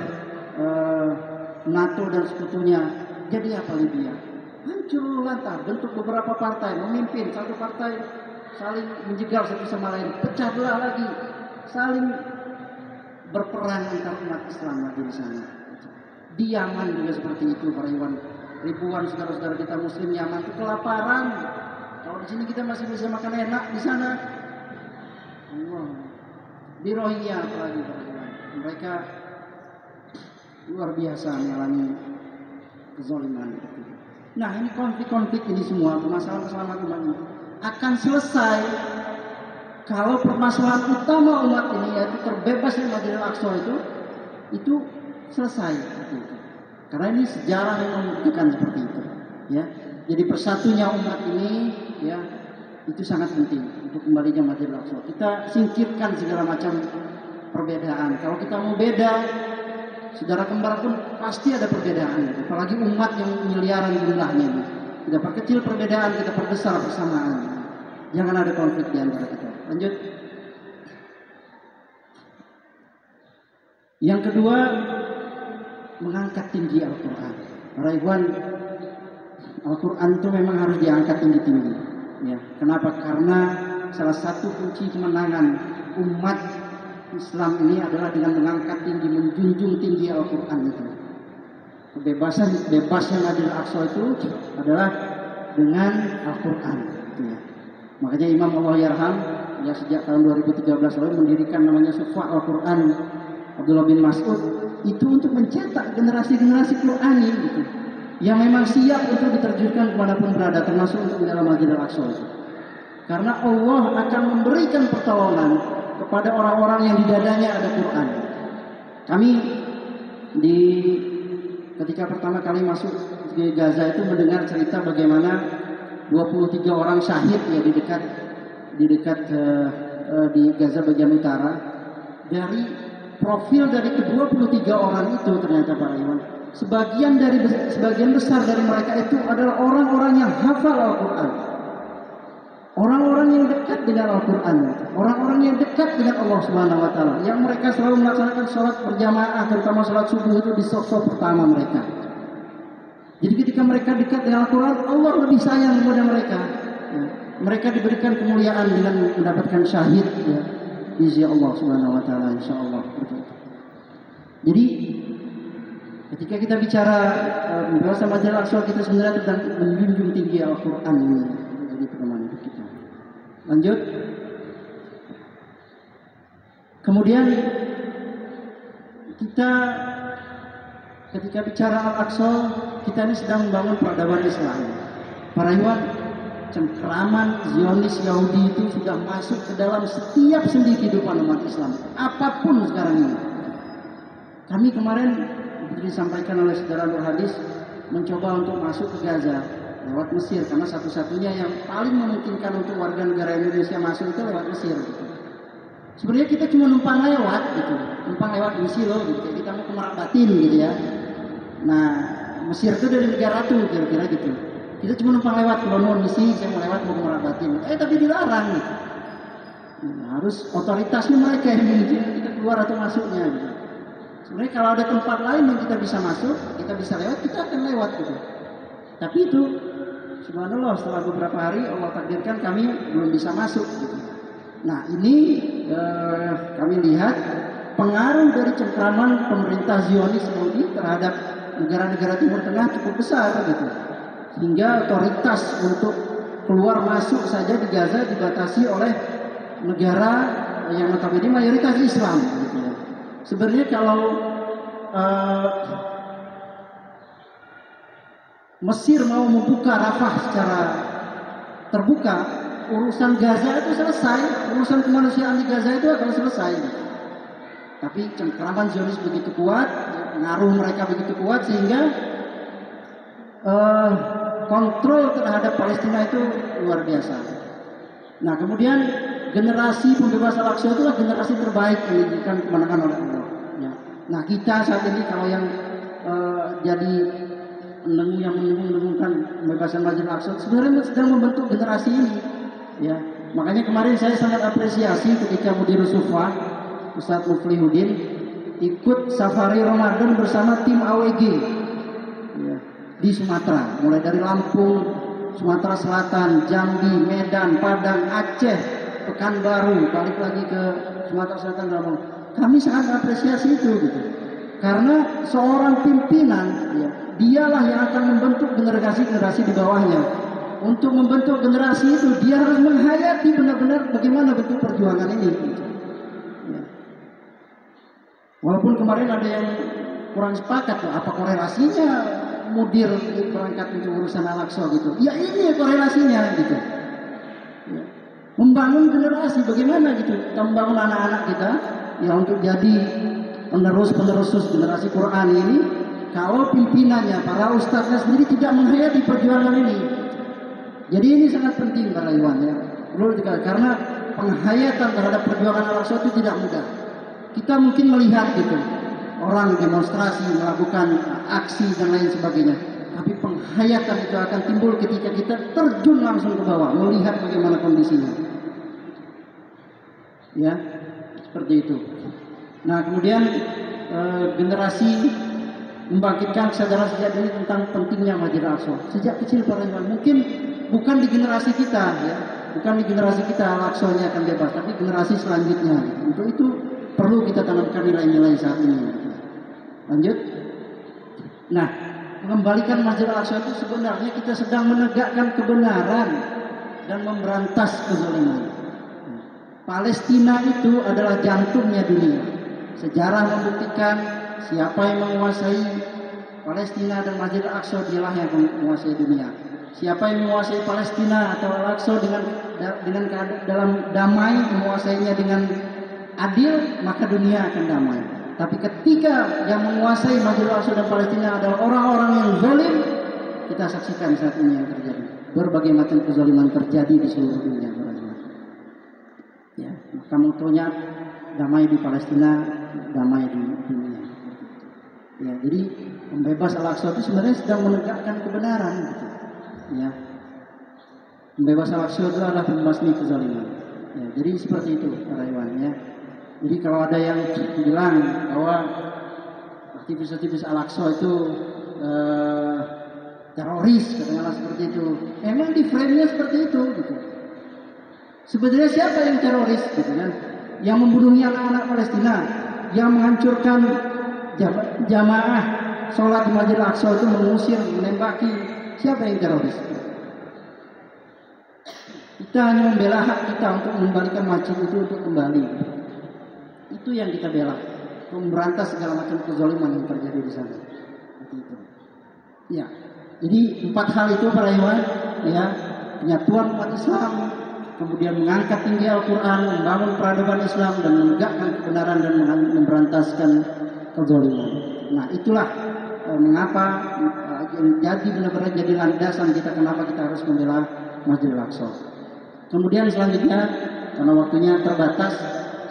NATO dan sekutunya, jadi apa Libya? Hancur lantah, bentuk beberapa partai, memimpin satu partai saling menjegal satu sama lain, pecah belah lagi, saling berperang antar umat Islam lagi di sana. Di Yaman juga seperti itu, para Iwan. Ribuan saudara-saudara kita Muslim Yaman itu kelaparan. Kalau di sini kita masih bisa makan enak, di sana, Allah. Di Rohingya apalagi, para Iwan. Mereka luar biasa mengalami kezaliman. Nah, ini konflik-konflik ini semua, permasalahan-permasalahan umat ini akan selesai kalau permasalahan utama umat ini, yaitu terbebas dari Masjidil Aqsa itu selesai. Karena ini sejarah yang membuktikan seperti itu. Ya, jadi persatunya umat ini, ya, itu sangat penting untuk kembalinya Masjidil Aqsa. Kita singkirkan segala macam perbedaan. Kalau kita mau beda, saudara kembar pun pasti ada perbedaan. Apalagi umat yang miliaran jumlahnya ini. Kita perkecil perbedaan, kita perbesar persamaan. Jangan ada konflik di antara kita. Lanjut. Yang kedua, mengangkat tinggi Al-Quran. Para ikhwan, Al-Quran itu memang harus diangkat tinggi-tinggi. Ya. Kenapa? Karena salah satu kunci kemenangan umat Islam ini adalah dengan mengangkat tinggi, menjunjung tinggi Al-Quran itu. Bebasnya Masjidil Aqsa itu adalah dengan Al-Quran. Gitu ya. Makanya Imam Allahyarham ya sejak tahun 2013 lalu mendirikan namanya Sufa Al-Quran Abdullah bin Mas'ud, itu untuk mencetak generasi-generasi Qurani gitu, yang memang siap untuk diterjunkan kemanapun berada, termasuk untuk di dalam Masjidil Aqsa itu. Karena Allah akan memberikan pertolongan kepada orang-orang yang di dadanya ada Quran. Kami ketika pertama kali masuk di Gaza itu mendengar cerita bagaimana 23 orang syahid ya di dekat di Gaza bagian utara. Dari profil dari ke-23 orang itu ternyata Pak Iwan, sebagian besar dari mereka itu adalah orang-orang yang hafal Al-Quran. Orang-orang yang dekat dengan Al-Quran, orang-orang yang dekat dengan Allah Subhanahu wa taala, yang mereka selalu melaksanakan sholat berjamaah, terutama sholat subuh itu di saf pertama mereka. Jadi ketika mereka dekat dengan Al-Quran, Allah lebih sayang kepada mereka. Ya. Mereka diberikan kemuliaan dengan mendapatkan syahid ya, di sisi Allah Subhanahu wa taala, insyaallah. Jadi ketika kita bicara bahasa Masjidil Aqsa, kita sebenarnya sedang menjunjung tinggi Al-Quran ini. Jadi pedoman hidup kita. Lanjut. Kemudian kita ketika bicara Al-Aqsa, kita ini sedang membangun peradaban Islam. Para ikhwan, cengkraman Zionis Yahudi itu sudah masuk ke dalam setiap sendi kehidupan umat Islam, apapun sekarang ini. Kami kemarin disampaikan oleh saudara Nur Hadis mencoba untuk masuk ke Gaza lewat Mesir, karena satu-satunya yang paling memungkinkan untuk warga negara Indonesia masuk itu lewat Mesir. Gitu. Sebenarnya kita cuma numpang lewat gitu, numpang lewat Mesir loh, gitu. Kita mau ke Merak Batin gitu ya. Nah, Mesir itu dari negara itu kira-kira gitu. Kita cuma numpang lewat, kalau mau misi saya mau lewat mau ke Merak Batin. Tapi dilarang gitu. Nah, harus otoritasnya mereka yang mengizinkan kita keluar atau masuknya gitu. Sebenarnya kalau ada tempat lain yang kita bisa masuk, kita bisa lewat, kita akan lewat gitu. Tapi itu, subhanallah, setelah beberapa hari Allah takdirkan kami belum bisa masuk gitu. Nah ini kami lihat pengaruh dari cengkraman pemerintah Zionis Yahudi terhadap negara-negara Timur Tengah cukup besar gitu. Sehingga otoritas untuk keluar masuk saja di Gaza dibatasi oleh negara yang notabene mayoritas Islam gitu ya. Sebenarnya kalau Mesir mau membuka Rafah secara terbuka, urusan Gaza itu selesai, urusan kemanusiaan di Gaza itu akan selesai. Tapi cengkraman Zionis begitu kuat, pengaruh mereka begitu kuat sehingga kontrol terhadap Palestina itu luar biasa. Nah kemudian generasi pembebas Al-Aqsa itulah generasi terbaik yang diberikan kemenangan oleh Allah. Ya. Nah kita saat ini kalau yang jadi yang mendengungkan pembebasan Masjid Al-Aqsa sebenarnya sedang membentuk generasi ini. Ya. Makanya kemarin saya sangat apresiasi ketika Mudirus Sufah Ustadz Muflihuddin ikut safari Ramadan bersama tim AWG ya, di Sumatera, mulai dari Lampung, Sumatera Selatan, Jambi, Medan, Padang, Aceh, Pekanbaru, balik lagi ke Sumatera Selatan, Lampung. Kami sangat apresiasi itu, gitu. Karena seorang pimpinan, ya, dialah yang akan membentuk generasi-generasi di bawahnya. Untuk membentuk generasi itu, dia harus menghayati benar-benar bagaimana bentuk perjuangan ini. Gitu. Ya. Walaupun kemarin ada yang kurang sepakat, apa korelasinya Mudir berangkat untuk urusan Al-Aqsa gitu. Ya ini korelasinya gitu. Ya. Membangun generasi bagaimana gitu. Kita membangun anak-anak kita ya untuk jadi penerus generasi Quran ini. Kalau pimpinannya, para ustadznya sendiri tidak menghayati perjuangan ini. Jadi ini sangat penting para ikhwan ya. Perlu dikatakan karena penghayatan terhadap perjuangan Al-Aqsa itu tidak mudah. Kita mungkin melihat gitu orang demonstrasi, melakukan aksi dan lain sebagainya. Tapi penghayatan itu akan timbul ketika kita terjun langsung ke bawah, melihat bagaimana kondisinya. Ya, seperti itu. Nah, kemudian generasi membangkitkan kesadaran sejak dini tentang pentingnya Masjid Al-Aqsa. Sejak kecil para ikhwan, mungkin bukan di generasi kita ya, bukan di generasi kita Al-Aqsa-nya akan bebas, tapi generasi selanjutnya. Untuk itu perlu kita tanamkan nilai-nilai saat ini. Lanjut. Nah, mengembalikan Masjid Al-Aqsa itu sebenarnya kita sedang menegakkan kebenaran dan memberantas kezaliman. Palestina itu adalah jantungnya dunia. Sejarah membuktikan siapa yang menguasai Palestina dan Masjid Al-Aqsa dialah yang menguasai dunia. Siapa yang menguasai Palestina atau Al-Aqsa dalam damai, menguasainya dengan adil, maka dunia akan damai. Tapi ketika yang menguasai Masjid Al-Aqsa dan Palestina adalah orang-orang yang zalim, kita saksikan saat ini yang terjadi. Berbagai macam kezaliman terjadi di seluruh dunia. Ya, maka motonya damai di Palestina, damai di dunia. Ya, jadi pembebas Al-Aqsa itu sebenarnya sedang menegakkan kebenaran. Gitu. Ya, pembebas Al-Aqsa itu adalah pembasmi kezaliman. Ya, jadi seperti itu para ikhwan ya. Jadi kalau ada yang bilang bahwa aktivis-aktivis Al-Aqsa itu teroris, katakanlah seperti itu, memang di frame-nya seperti itu, gitu. Sebenarnya siapa yang teroris, gitu kan? Yang membunuh anak-anak Palestina, yang menghancurkan jamaah sholat di Masjid Al-Aqsa itu, mengusir, menembaki, siapa yang teroris? Kita hanya membela hak kita untuk mengembalikan masjid itu untuk kembali. Itu yang kita bela, untuk memberantas segala macam kezaliman yang terjadi di sana. Itu. Ya, jadi 4 hal itu para ikhwan, ya, penyatuan umat Islam, kemudian mengangkat tinggi Al-Quran, membangun peradaban Islam dan menegakkan kebenaran dan memberantaskan kezaliman. Nah, itulah mengapa jadi benar-benar jadi landasan kita kenapa kita harus membela Masjid Al-Aqsa. Kemudian selanjutnya, karena waktunya terbatas,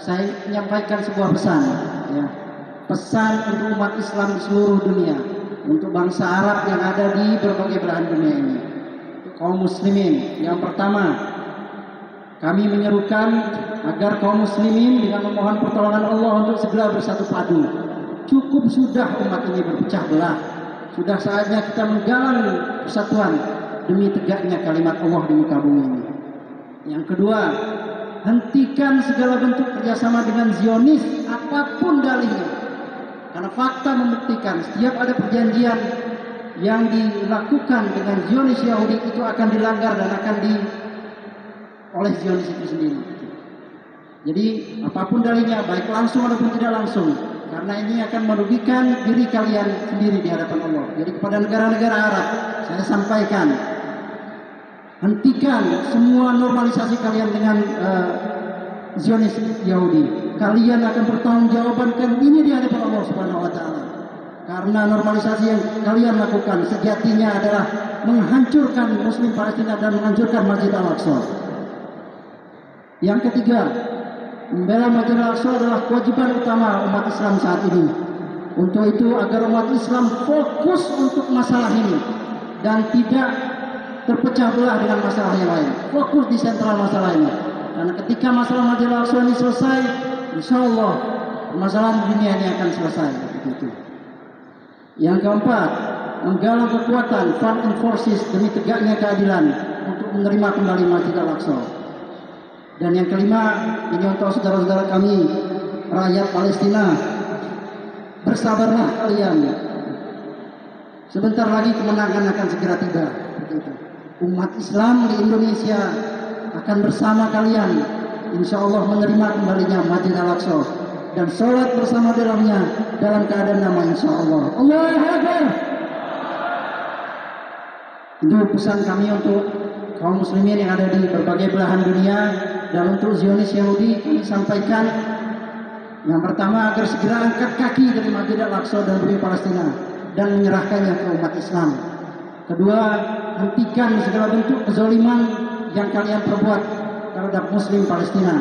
saya menyampaikan sebuah pesan, ya, pesan untuk umat Islam di seluruh dunia, untuk bangsa Arab yang ada di berbagai belahan dunia ini, untuk kaum muslimin. Yang pertama, kami menyerukan agar kaum muslimin dengan memohon pertolongan Allah untuk segera bersatu padu. Cukup sudah umat ini berpecah belah. Sudah saatnya kita menggalang persatuan demi tegaknya kalimat Allah di muka bumi ini. Yang kedua, hentikan segala bentuk kerjasama dengan Zionis apapun dalihnya. Karena fakta membuktikan setiap ada perjanjian yang dilakukan dengan Zionis Yahudi itu akan dilanggar dan akan oleh Zionis itu sendiri. Jadi apapun dalihnya, baik langsung ataupun tidak langsung, karena ini akan merugikan diri kalian sendiri di hadapan Allah. Jadi kepada negara-negara Arab saya sampaikan, hentikan semua normalisasi kalian dengan Zionis Yahudi. Kalian akan bertanggungjawabkan ini di hadapan Allah Subhanahu wa taala. Karena normalisasi yang kalian lakukan sejatinya adalah menghancurkan Muslim Palestina dan menghancurkan Masjid Al-Aqsa. Yang ketiga, membela Masjidil Aqsa adalah kewajiban utama umat Islam saat ini. Untuk itu agar umat Islam fokus untuk masalah ini dan tidak terpecah belah dengan masalah yang lain. Fokus di sentral masalah ini. Karena ketika masalah Masjidil Aqsa ini selesai, insya Allah permasalahan dunia ini akan selesai. Begitu. Yang keempat, menggalang kekuatan fund and forces demi tegaknya keadilan untuk menerima kembali Masjidil Aqsa. Dan yang kelima, ini untuk saudara-saudara kami rakyat Palestina, bersabarlah kalian. Sebentar lagi kemenangan akan segera tiba. Begitu. Umat Islam di Indonesia akan bersama kalian, insya Allah menerima kembalinya Masjidil Aqsa dan sholat bersama dalamnya dalam keadaan damai insya Allah. Allahu Akbar. Itu pesan kami untuk kaum muslimin yang ada di berbagai belahan dunia. Dan untuk Zionis Yahudi kami sampaikan, yang pertama agar segera angkat kaki dari Masjidil Aqsa dan bumi Palestina dan menyerahkannya ke umat Islam. Kedua, hentikan segala bentuk kezaliman yang kalian perbuat terhadap Muslim Palestina.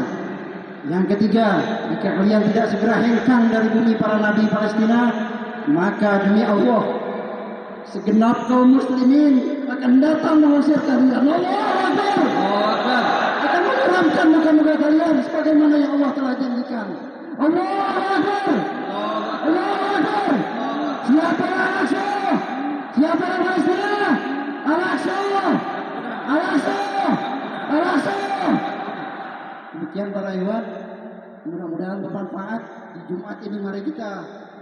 Yang ketiga, jika kalian tidak segera hengkang dari bumi para nabi Palestina, maka demi Allah, segenap kaum muslimin akan datang mengusir kalian. Allahu Akbar. Akan menyeramkan muka-muka kalian sebagaimana yang Allah telah janjikan. Allahu Akbar. Allahu Akbar. Siapa Al-Aqsa? Siapa Palestina? Al-Aqsa. Al-Aqsa. Al-Aqsa. Demikian para ikhwan, mudah-mudahan bermanfaat. Di Jumat ini mari kita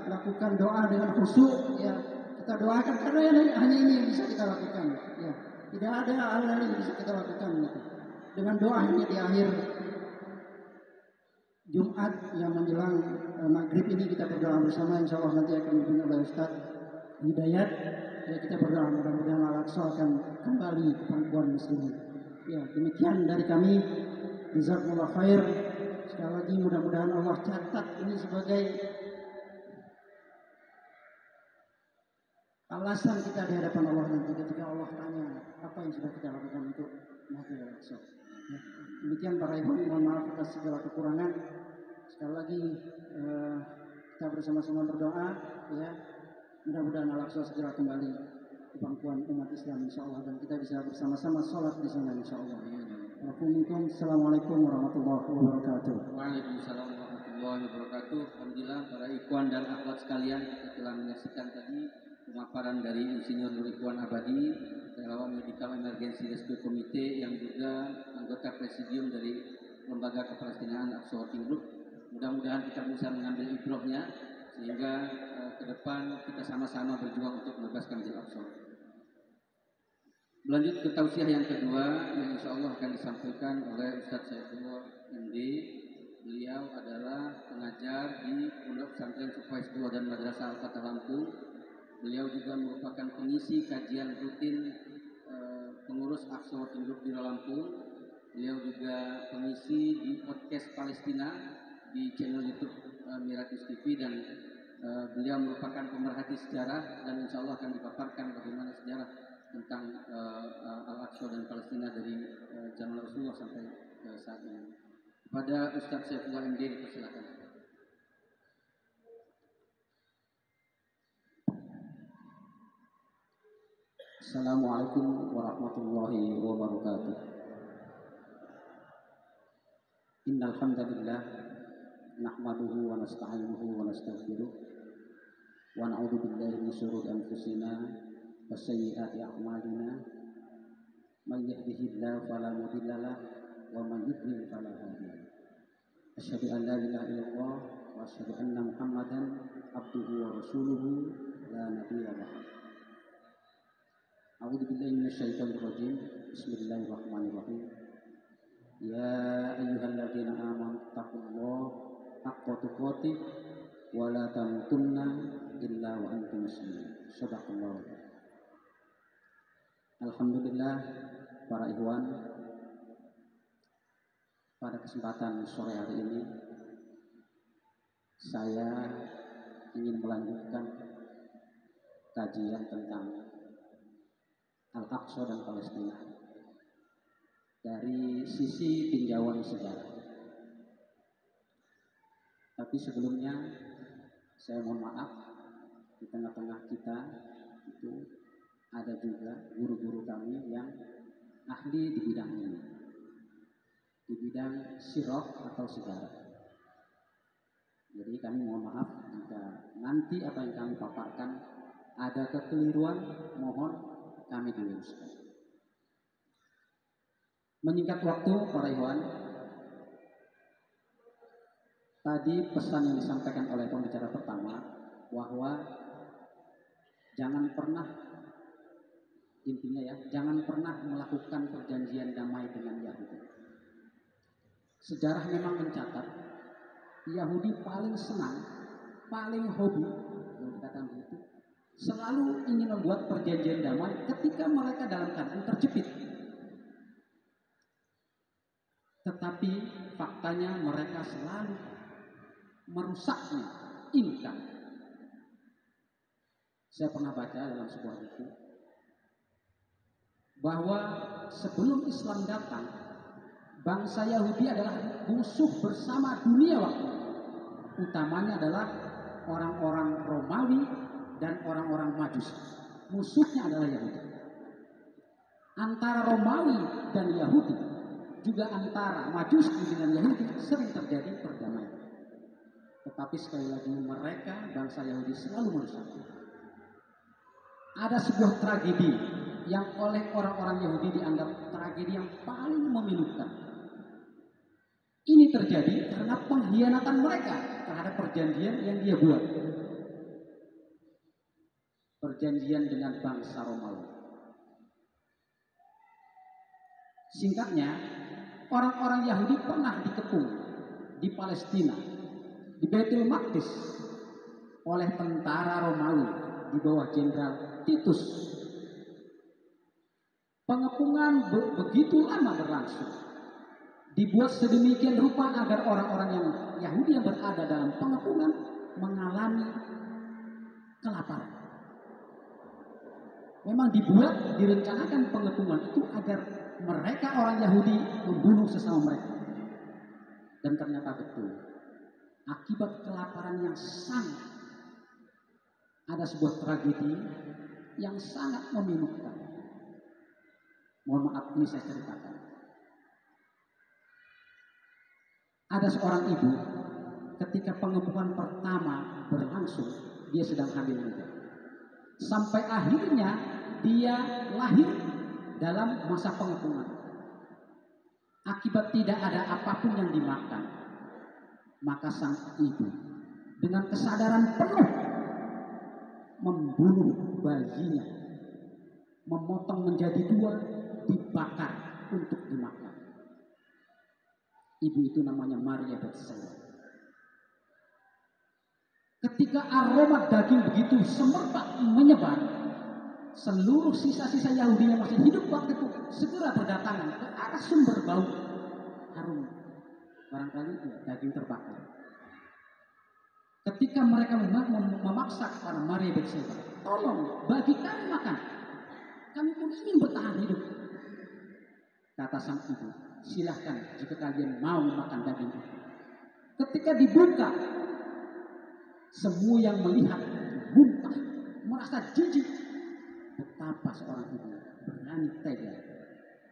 lakukan doa dengan khusyuk, ya. Kita doakan karena hanya ini yang bisa kita lakukan, ya. Tidak ada hal lain yang bisa kita lakukan, gitu. Dengan doa ini di akhir Jumat yang menjelang maghrib ini kita berdoa bersama, insya Allah nanti akan dipimpin oleh Ustaz Hidayat. Ya, kita berdoa mudah-mudahan Al-Aqsa akan kembali ke pangkuan muslimin. Ya, demikian dari kami. Jazakumullah khair. Sekali lagi mudah-mudahan Allah catat ini sebagai alasan kita di hadapan Allah nanti ketika Allah tanya apa yang sudah kita lakukan untuk Masjidil Aqsa. Ya, demikian para ibu, mohon maaf atas segala kekurangan. Sekali lagi kita bersama-sama berdoa, ya, mudah-mudahan Al-Aqsa segera kembali ke pangkuan umat Islam insyaallah dan kita bisa bersama-sama sholat di sana insyaallah. Assalamualaikum warahmatullahi wabarakatuh. Waalaikumsalam warahmatullahi wabarakatuh. Alhamdulillah para ikhwan dan akhwat sekalian, kita telah menyaksikan tadi pemaparan dari Insinyur Nur Ikhwan Abadi, relawan Medical Emergency Rescue Committee yang juga anggota presidium dari Lembaga Kepalestinaan Aqsa Working Group. Mudah-mudahan kita bisa mengambil ibrohnya sehingga ke depan kita sama-sama berjuang untuk membebaskan Masjidil Aqsa. Berlanjut ke tausiah yang kedua yang insya Allah akan disampaikan oleh Ustadz Saifullah MD. Beliau adalah pengajar di Pondok Pesantren Sufais 2 dan Madrasah Al-Fatah Lampung. Beliau juga merupakan pengisi kajian rutin pengurus Aqsa Working Group di Lampung. Beliau juga pengisi di podcast Palestina di channel YouTube Miratus TV dan beliau merupakan pemerhati sejarah dan insya Allah akan dipaparkan bagaimana sejarah tentang Al-Aqsa dan Palestina dari zaman Rasulullah sampai saat ini. Kepada Ustadz Saifullah MD dipersilakan. Assalamualaikum warahmatullahi wabarakatuh. Innal hamdalillah nahmaduhu wa nasta'inuhu wa nastaghfiruh wa na'udzu billahi min shururi anfusina wa sayyiati a'malina. May yahdihillahu fala mudilla lahu wa man yudlil fala hadiya lahu. Asyhadu an la ilaha illallah wa asyhadu anna Muhammadan abduhu wa rasuluhu la nabiyya ba'dahu. A'udzu billahi minasyaitonir rajim. Bismillahirrahmanirrahim. Ya ayyuhalladzina amanu taqullaha haqqa tuqatih wa la tamutunna illa wa antum muslimun. Shadaqallahu. Alhamdulillah para ikhwan, pada kesempatan sore hari ini saya ingin melanjutkan kajian tentang Al-Aqsa dan Palestina. dari sisi tinjauan sejarah. Tapi sebelumnya saya mohon maaf, di tengah-tengah kita itu ada juga guru-guru kami yang ahli di bidang ini, di bidang sirah atau sejarah. Jadi kami mohon maaf jika nanti apa yang kami paparkan ada kekeliruan, mohon kami diluruskan. Menyingkat waktu para ikhwan, tadi pesan yang disampaikan oleh pembicara pertama bahwa jangan pernah, intinya ya, jangan pernah melakukan perjanjian damai dengan Yahudi. Sejarah memang mencatat Yahudi paling senang, paling hobi, kalau dikatakan begitu, selalu ingin membuat perjanjian damai ketika mereka dalam keadaan terjepit. Tetapi faktanya mereka selalu merusaknya income. Saya pernah baca dalam sebuah buku bahwa sebelum Islam datang, bangsa Yahudi adalah musuh bersama dunia waktu itu. Utamanya adalah orang-orang Romawi dan orang-orang Majus. Musuhnya adalah Yahudi. Antara Romawi dan Yahudi, juga antara Majusi dengan Yahudi sering terjadi perdamaian. Tetapi sekali lagi mereka, bangsa Yahudi, selalu merusak. Ada sebuah tragedi yang oleh orang-orang Yahudi dianggap tragedi yang paling memilukan. Ini terjadi karena pengkhianatan mereka terhadap perjanjian yang dia buat. Perjanjian dengan bangsa Romawi. Singkatnya, orang-orang Yahudi pernah dikepung di Palestina, di Baitul Maqdis oleh tentara Romawi di bawah Jenderal Titus. Pengepungan begitu lama berlangsung, dibuat sedemikian rupa agar orang-orang yang Yahudi yang berada dalam pengepungan mengalami kelaparan. Memang dibuat, direncanakan pengepungan itu agar mereka orang Yahudi membunuh sesama mereka. Dan ternyata betul. Akibat kelaparan yang sangat, ada sebuah tragedi yang sangat memilukan. Mohon maaf, ini saya ceritakan. Ada seorang ibu, ketika pengepungan pertama berlangsung, dia sedang hamil muda. Sampai akhirnya dia lahir dalam masa pengepungan. Akibat tidak ada apapun yang dimakan, maka sang ibu dengan kesadaran penuh membunuh bayinya, memotong menjadi dua, dibakar untuk dimakan. Ibu itu namanya Maria Betsaida. Ketika aroma daging begitu semerbak menyebar, seluruh sisa-sisa Yahudi yang masih hidup waktu itu segera berdatangan ke arah sumber bau harum. Barangkali itu daging terbakar. Ketika mereka memaksa kepada Maria Betsaida, tolong bagi kami makan. Kami pun ingin bertahan hidup. Kata sang ibu, silahkan jika kalian mau makan daging itu. Ketika dibuka, semua yang melihat muntah, merasa jijik. Betapa seorang ibu berani tega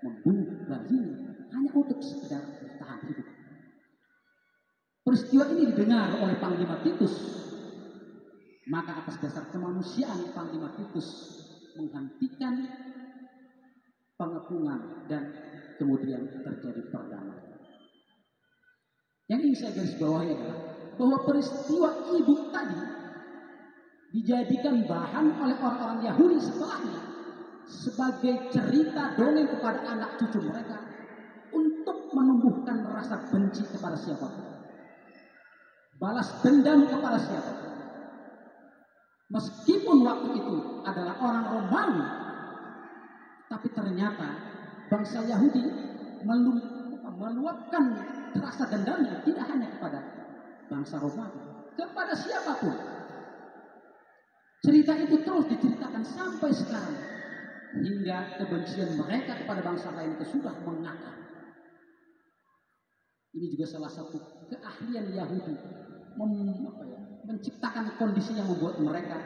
membunuh bayinya hanya untuk sekedar bertahan hidup. Peristiwa ini didengar oleh Panglima Titus. Maka atas dasar kemanusiaan Panglima Titus menghentikan pengepungan dan kemudian terjadi perdamaian. Yang ingin saya garis bawahi adalah bahwa peristiwa ibu tadi dijadikan bahan oleh orang-orang Yahudi setelahnya sebagai cerita dongeng kepada anak cucu mereka untuk menumbuhkan rasa benci kepada siapapun, balas dendam kepada siapapun. Meskipun waktu itu adalah orang Romawi, tapi ternyata bangsa Yahudi meluapkan rasa dendamnya tidak hanya kepada bangsa Romawi, kepada siapapun. Cerita itu terus diceritakan sampai sekarang. hingga kebencian mereka kepada bangsa lain itu sudah mengakar. Ini juga salah satu keahlian Yahudi menciptakan kondisi yang membuat mereka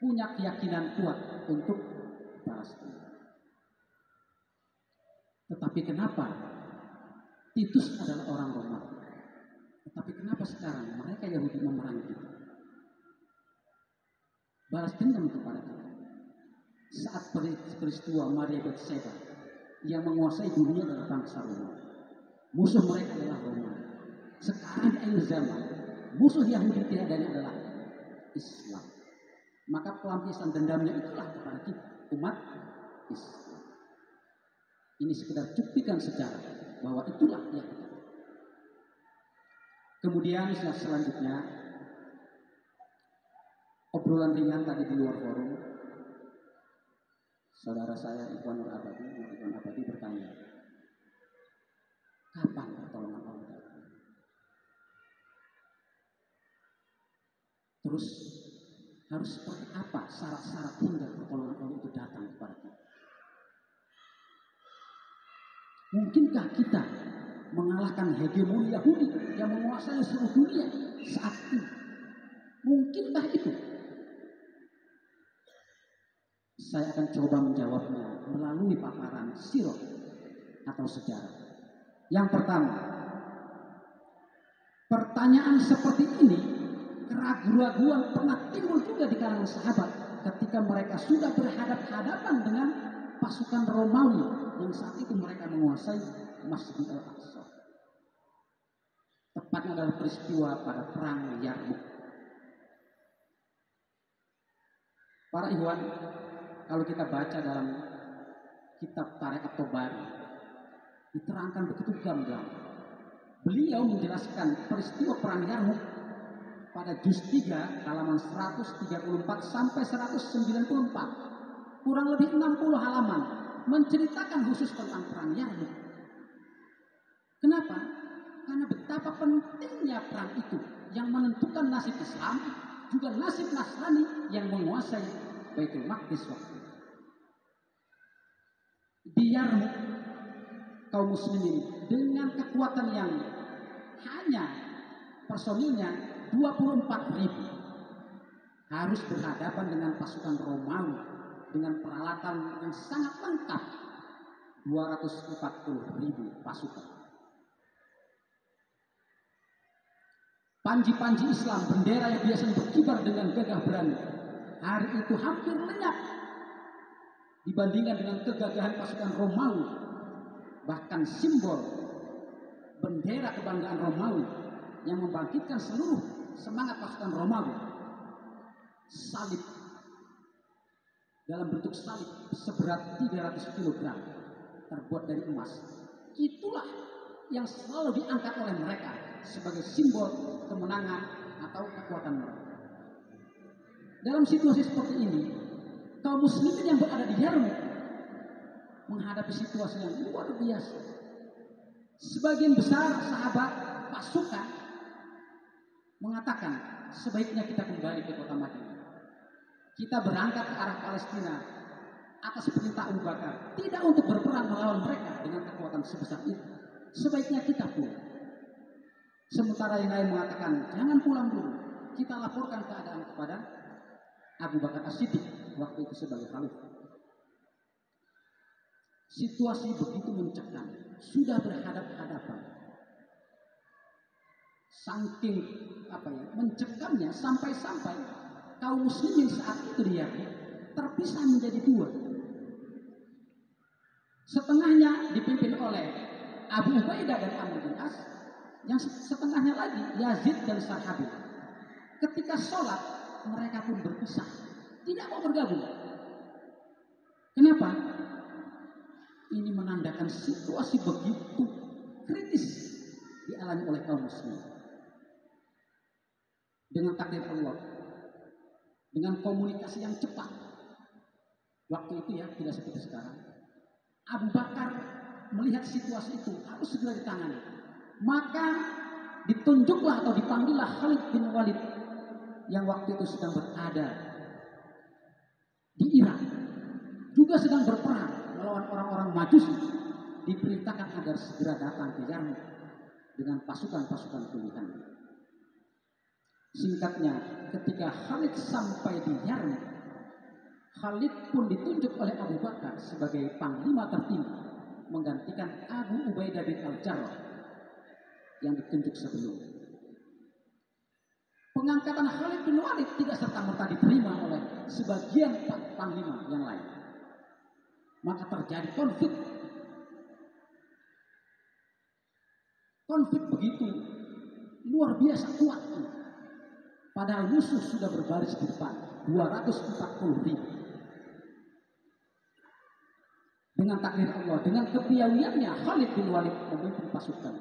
punya keyakinan kuat untuk Palestina. Tetapi kenapa Titus adalah orang Romawi? Tetapi kenapa sekarang mereka Yahudi memerangi kita? Balas dendam kepada kita. Saat peristiwa Maria Bethsaida yang menguasai dunia adalah bangsa Romawi. Musuh mereka adalah Romawi. Sekarang di akhir zaman, musuh Yahudi tiadanya adalah Islam. Maka pelampiasan dendamnya itulah kepada kita, umat Islam. Ini sekedar cuplikan sejarah bahwa itulah yang kita. Kemudian selanjutnya obrolan ringan tadi di luar forum. Saudara saya Ikhwan Nur Abadi bertanya, kapan pertolongan Allah datang? Terus harus seperti apa syarat-syarat hingga pertolongan Allah itu datang kepada kita? Mungkinkah kita mengalahkan hegemoni Yahudi yang menguasai seluruh dunia saat ini? Mungkinkah itu? Saya akan coba menjawabnya melalui paparan sirah atau sejarah. Yang pertama, pertanyaan seperti ini, keraguan-keraguan pernah timbul juga di kalangan sahabat ketika mereka sudah berhadapan-hadapan dengan pasukan Romawi yang saat itu mereka menguasai Masjid Al-Aqsa. Tepatnya adalah peristiwa pada perang Yarmuk. Para ikhwan, kalau kita baca dalam kitab Tarikh At-Tabari, diterangkan begitu gamblang. Beliau menjelaskan peristiwa perang Yarmuk pada juz 3 halaman 134 sampai 194. Kurang lebih 60 halaman menceritakan khusus tentang perang Yarmuk. Kenapa? Karena betapa pentingnya perang itu yang menentukan nasib Islam, juga nasib Nasrani yang menguasai Baitul Maqdis waktu itu. Di Yarmuk, kaum muslimin dengan kekuatan yang hanya personilnya 24.000 harus berhadapan dengan pasukan Romawi dengan peralatan yang sangat lengkap, 240.000 pasukan. Panji-panji Islam, bendera yang biasanya berkibar dengan gagah berani, hari itu hampir lenyap dibandingkan dengan kegagahan pasukan Romawi. Bahkan simbol bendera kebanggaan Romawi yang membangkitkan seluruh semangat pasukan Romawi, salib dalam bentuk salib seberat 300 kg terbuat dari emas, itulah yang selalu diangkat oleh mereka sebagai simbol kemenangan atau kekuatan mereka. Dalam situasi seperti ini, kaum muslimin yang berada di Yarmuk menghadapi situasi yang luar biasa. Sebagian besar sahabat pasukan mengatakan sebaiknya kita kembali ke kota Madinah. Kita berangkat ke arah Palestina atas perintah Abu Bakar, tidak untuk berperang melawan mereka dengan kekuatan sebesar itu. Sebaiknya kita pulang. Sementara yang lain mengatakan jangan pulang dulu, kita laporkan keadaan kepada Abu Bakar As-Siddiq waktu itu sebagai khalifah. Situasi begitu mencekam, sudah berhadap-hadapan. Saking mencekamnya sampai-sampai kaum muslimin saat itu dia terpisah menjadi dua. Setengahnya dipimpin oleh Abu Ubaidah dan Amr bin As, yang setengahnya lagi Yazid dan Sarhabil. Ketika sholat mereka pun berpisah, tidak mau bergabung. Kenapa? Ini menandakan situasi begitu kritis dialami oleh kaum muslimin. Dengan takdir Allah, dengan komunikasi yang cepat, waktu itu ya tidak seperti sekarang, Abu Bakar melihat situasi itu harus segera ditangani. Maka ditunjuklah atau dipanggillah Khalid bin Walid yang waktu itu sedang berada di Irak juga sedang berperang melawan orang-orang Majusi, diperintahkan agar segera datang ke Yarmuk dengan pasukan-pasukan pilihan. Singkatnya, ketika Khalid sampai di Yarmuk, Khalid pun ditunjuk oleh Abu Bakar sebagai panglima tertinggi, menggantikan Abu Ubaidah bin Al-Jarrah yang ditunjuk sebelum. Pengangkatan Khalid bin Walid tidak serta-merta diterima oleh sebagian panglima yang lain. Maka terjadi konflik. Konflik begitu luar biasa kuat. Padahal musuh sudah berbaris di depan, 240.000. Dengan takdir Allah, dengan kepiawaiannya Khalid bin Walid memimpin pasukan.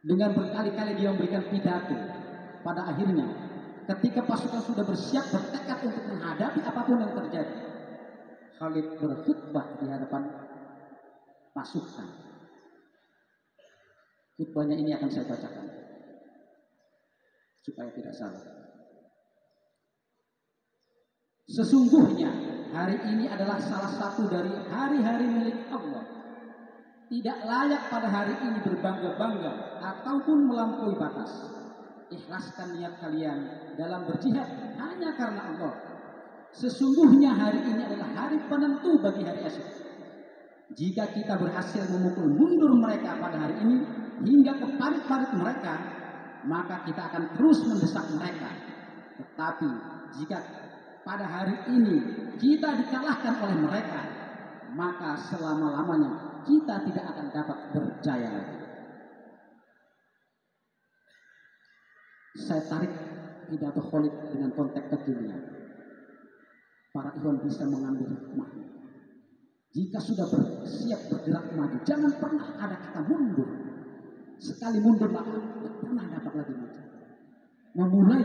Dengan berkali-kali dia memberikan pidato. Pada akhirnya, ketika pasukan sudah bersiap bertekad untuk menghadapi apapun yang terjadi, Khalid berkhutbah di hadapan pasukan. Khutbahnya ini akan saya bacakan supaya tidak salah. Sesungguhnya hari ini adalah salah satu dari hari-hari milik Allah. Tidak layak pada hari ini berbangga-bangga ataupun melampaui batas. Ikhlaskan niat kalian dalam berjihad hanya karena Allah. Sesungguhnya hari ini adalah hari penentu bagi hari esok. Jika kita berhasil memukul mundur mereka pada hari ini hingga ke parit-parit mereka, maka kita akan terus mendesak mereka. Tetapi jika pada hari ini kita dikalahkan oleh mereka, maka selama-lamanya kita tidak akan dapat berjaya lagi. Saya tarik pidato Khalid dengan konteks kekinian. Para ikhwan bisa mengambil hikmahnya. Jika sudah bersiap bergerak maju, jangan pernah ada kata mundur. Sekali mundur maka tidak pernah dapat lagi maju. Memulai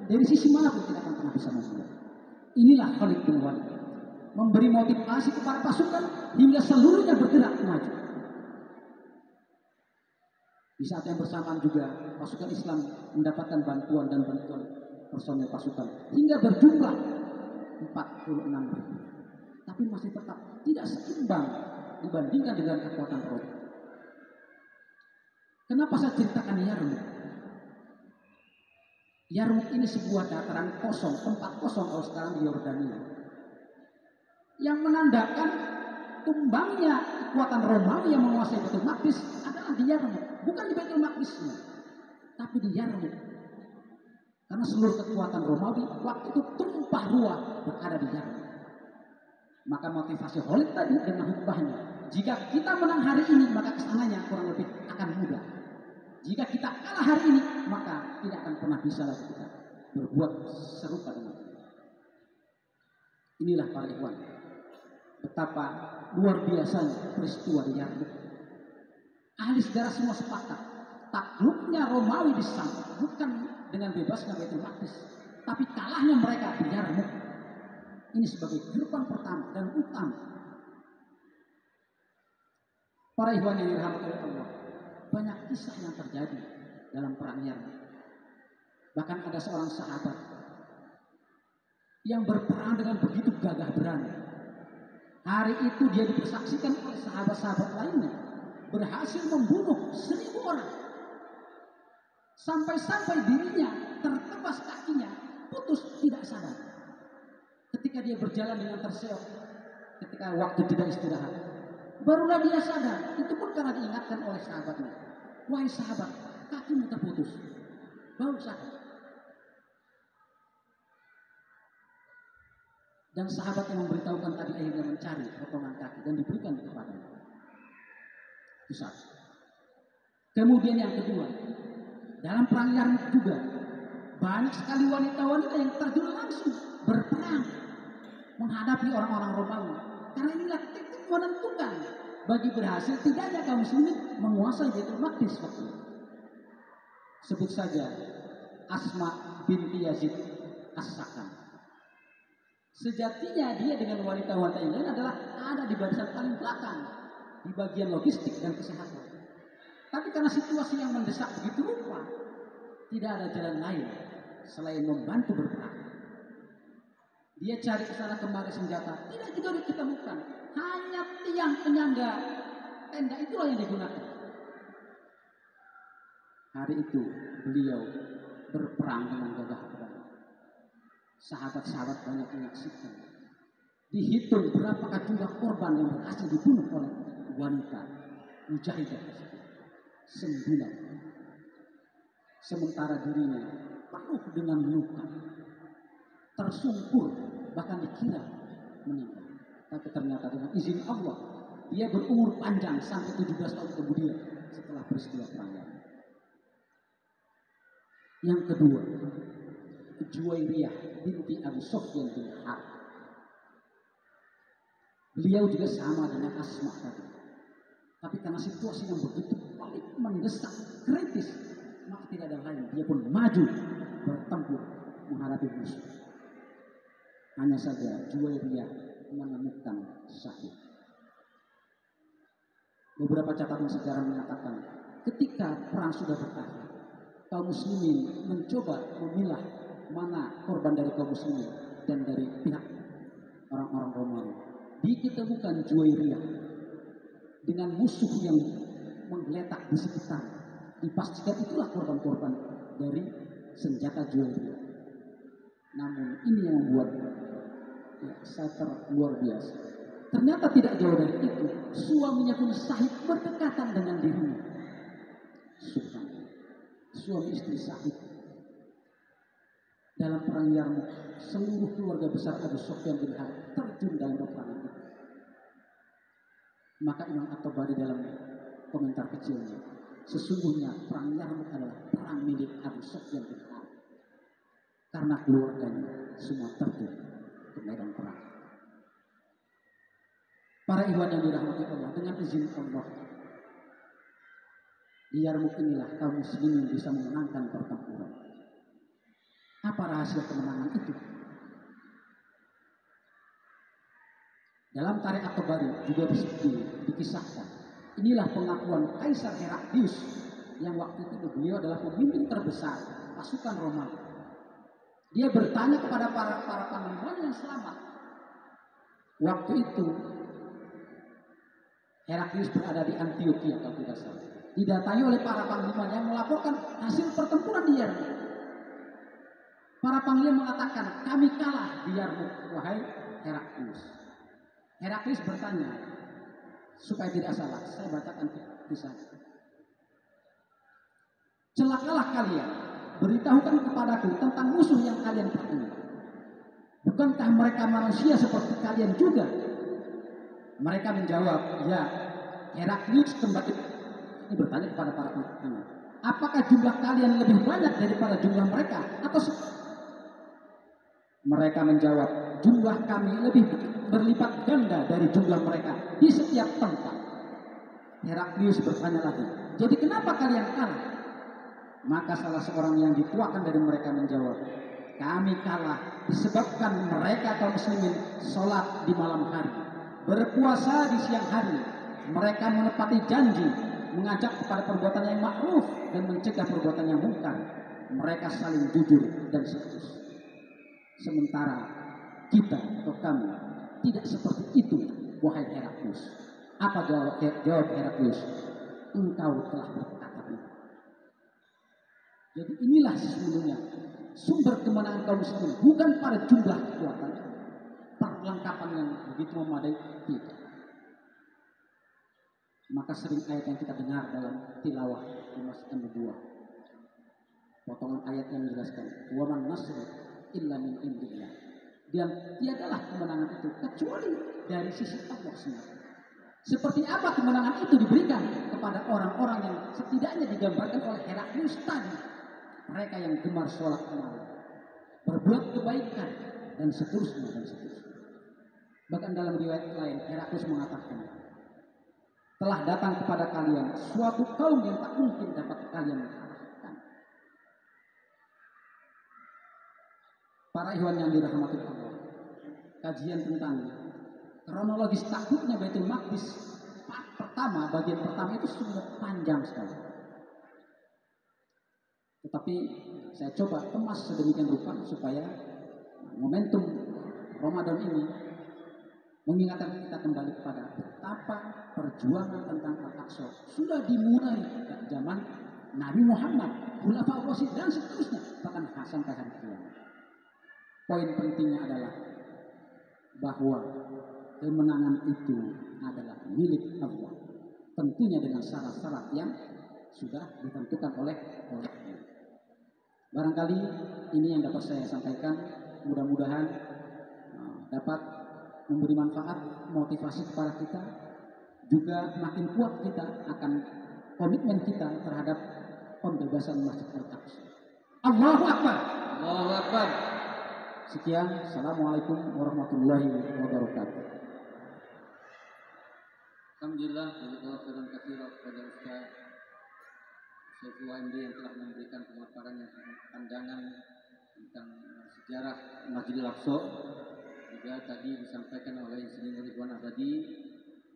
dari sisi mana pun tidak akan pernah bisa memulai. Inilah Khalid bin Walid, memberi motivasi kepada pasukan hingga seluruhnya bergerak maju. Di saat yang bersamaan juga pasukan Islam mendapatkan bantuan dan bantuan personel pasukan hingga berjumlah 46.000. Tapi masih tetap tidak seimbang dibandingkan dengan kekuatan Rom. Kenapa saya ceritakan Yarmuk? Yarmuk ini sebuah dataran kosong, tempat kosong kalau sekarang di Yordania, yang menandakan tumbangnya kekuatan Romawi yang menguasai Baitul Maqdis adalah di Yarmuk, bukan di Baitul Maqdisnya, tapi di Yarmuk. Karena seluruh kekuatan Romawi waktu itu tumpah ruah berada di Yarmuk. Maka motivasi Khalid tadi dengan khutbahnya, jika kita menang hari ini maka kesananya kurang lebih akan mudah. Jika kita kalah hari ini maka tidak akan pernah bisa lagi kita berbuat serupa dengan ini. Inilah para ikhwan, betapa luar biasanya peristiwa di Yarmuk. Ahli sejarah semua sepakat, takluknya Romawi di Sam bukan dengan bebasnya Baitul Maqdis, tapi kalahnya mereka di Yarmuk. Ini sebagai gerbang pertama dan utama. Para ikhwan yang dirahmati oleh Allah, banyak kisah yang terjadi dalam perang Yarmuk. Bahkan ada seorang sahabat yang berperang dengan begitu gagah berani. Hari itu dia dipersaksikan oleh sahabat-sahabat lainnya berhasil membunuh 1.000 orang. Sampai-sampai dirinya tertebas kakinya, putus tidak sadar. Ketika dia berjalan dengan terseok, ketika waktu tidak istirahat, barulah dia sadar. Itu pun karena diingatkan oleh sahabatnya. Wahai sahabat, kakimu terputus. Baru sadar. Dan sahabat yang memberitahukan tadi akhirnya mencari potongan kaki dan diberikan kepadanya. Itu satu. Kemudian yang kedua, dalam perang Yarmuk juga banyak sekali wanita-wanita yang terjun langsung berperang menghadapi orang-orang Romawi. Karena inilah titik menentukan bagi berhasil tidaknya kaum muslimin menguasai Baitul Maqdis waktu itu. Sebut saja Asma binti Yazid As-Sakan. Sejatinya dia dengan wanita-wanita yang lain adalah ada di barisan paling belakang di bagian logistik dan kesehatan. Tapi karena situasi yang mendesak begitu rupa, tidak ada jalan lain selain membantu berperang. Dia cari ke sana kemari senjata, tidak juga diketemukan. Hanya tiang penyangga tenda itulah yang digunakan. Hari itu beliau berperang dengan gagah berani. Sahabat-sahabat banyak menyaksikan. Dihitung berapakah jumlah korban yang berhasil dibunuh oleh wanita mujahidah tersebut. 9. Sementara dirinya penuh dengan luka, tersungkur, bahkan dikira meninggal. Tapi ternyata dengan izin Allah, dia berumur panjang sampai 17 tahun kemudian setelah peristiwa perang. Yang kedua, Juwairiyah binti Abu Sufyan bin Harb. Beliau juga sama dengan Asma tadi. Tapi karena situasi yang begitu paling mendesak, kritis, maka tidak ada lain. Dia pun maju bertempur menghadapi musuh. Hanya saja Juwairiyah menemukan syahid. Beberapa catatan sejarah mengatakan ketika perang sudah berakhir, kaum muslimin mencoba memilah mana korban dari kaum muslimin dan dari pihak orang-orang Romawi. Ditemukan Juwairiyah dengan musuh yang menggeletak di sekitar. Dipastikan itulah korban-korban dari senjata Juwairiyah. Namun ini yang membuat saya luar biasa. Ternyata tidak jauh dari itu, suaminya pun syahid berdekatan dengan dirinya. Subhanallah. Suami istri syahid dalam perang Yarmuk. Seluruh keluarga besar Abu Sufyan bin Harb terjun dalam peperangan itu. Maka Imam At-Tabari dalam komentar kecilnya, sesungguhnya perang Yarmuk adalah perang milik Abu Sufyan bin Harb karena keluarganya semua terjun ke medan perang. Para ikhwan yang dirahmati Allah, dengan izin Allah, di Yarmuk inilah kaum muslimin bisa memenangkan pertempuran. Apa rahasia kemenangan itu? Dalam Tarikh At-Tabari juga dikisahkan. Inilah pengakuan Kaisar Heraklius yang waktu itu beliau adalah pemimpin terbesar pasukan Romawi. Dia bertanya kepada para panglima yang selamat. Waktu itu Heraklius berada di Antioquia kalau tidak salah. Didatangi oleh para panglima yang melaporkan hasil pertempuran di Yarmuk. Para panglima mengatakan, kami kalah di Yarmuk, wahai Heraklius. Heraklius bertanya, supaya tidak salah, saya bacakan kisah. Celakalah kalian, beritahukan kepadaku tentang musuh yang kalian perangi. Bukankah mereka manusia seperti kalian juga? Mereka menjawab, ya. Heraklius kembali ini bertanya kepada para panglima, apakah jumlah kalian lebih banyak daripada jumlah mereka? Atau mereka menjawab, jumlah kami lebih berlipat ganda dari jumlah mereka di setiap tempat. Heraklius bertanya lagi, jadi kenapa kalian kalah? Maka salah seorang yang dituakan dari mereka menjawab, kami kalah disebabkan mereka kaum muslimin sholat di malam hari, berpuasa di siang hari. Mereka menepati janji, mengajak kepada perbuatan yang ma'ruf dan mencegah perbuatan yang mungkar. Mereka saling jujur dan serius. Sementara kita atau kami tidak seperti itu, wahai Heraklius. Apa jawab Heraklius? Engkau telah berkata benar. Jadi inilah sesungguhnya sumber kemenangan kaum muslimin, bukan pada jumlah kekuatan, perlengkapan yang begitu memadai, tidak. Maka sering ayat yang kita dengar dalam tilawah di Masjid An-Nubuwah, potongan ayat yang menjelaskan, wa man nasru illa min indillah. Dan tiadalah kemenangan itu kecuali dari sisi Allah semata. Seperti apa kemenangan itu diberikan kepada orang-orang yang setidaknya digambarkan oleh Heraklius tadi. Mereka yang gemar sholat malam, berbuat kebaikan, dan seterusnya dan seterusnya. Bahkan dalam riwayat lain Heraklius mengatakan, telah datang kepada kalian suatu kaum yang tak mungkin dapat kalian kalahkan. Para ikhwan yang dirahmati Allah, kajian tentang kronologis takluknya Baitul Maqdis pertama, bagian pertama itu sudah panjang sekali. Tetapi saya coba kemas sedemikian rupa supaya momentum Ramadan ini mengingatkan kita kembali kepada betapa perjuangan tentang Al-Aqsa sudah dimulai dari zaman Nabi Muhammad, Khulafaur Rasyidin dan seterusnya, bahkan sampai hari kiamat. Poin pentingnya adalah bahwa kemenangan itu adalah milik Allah, tentunya dengan syarat-syarat yang sudah ditentukan oleh Allah. Barangkali ini yang dapat saya sampaikan, mudah-mudahan dapat memberi manfaat, motivasi kepada kita, juga makin kuat kita akan komitmen kita terhadap pembebasan Masjid Al-Aqsa. Allahu Akbar. Allahu Akbar. Sekian, assalamualaikum warahmatullahi wabarakatuh. Alhamdulillah, jazakallahu khairan katsiran kepada Ustaz Saiful MD yang telah memberikan pemaparan yang pandangan tentang sejarah Masjidil Aqsa. Juga tadi disampaikan oleh Insinyur Ridwan Abadi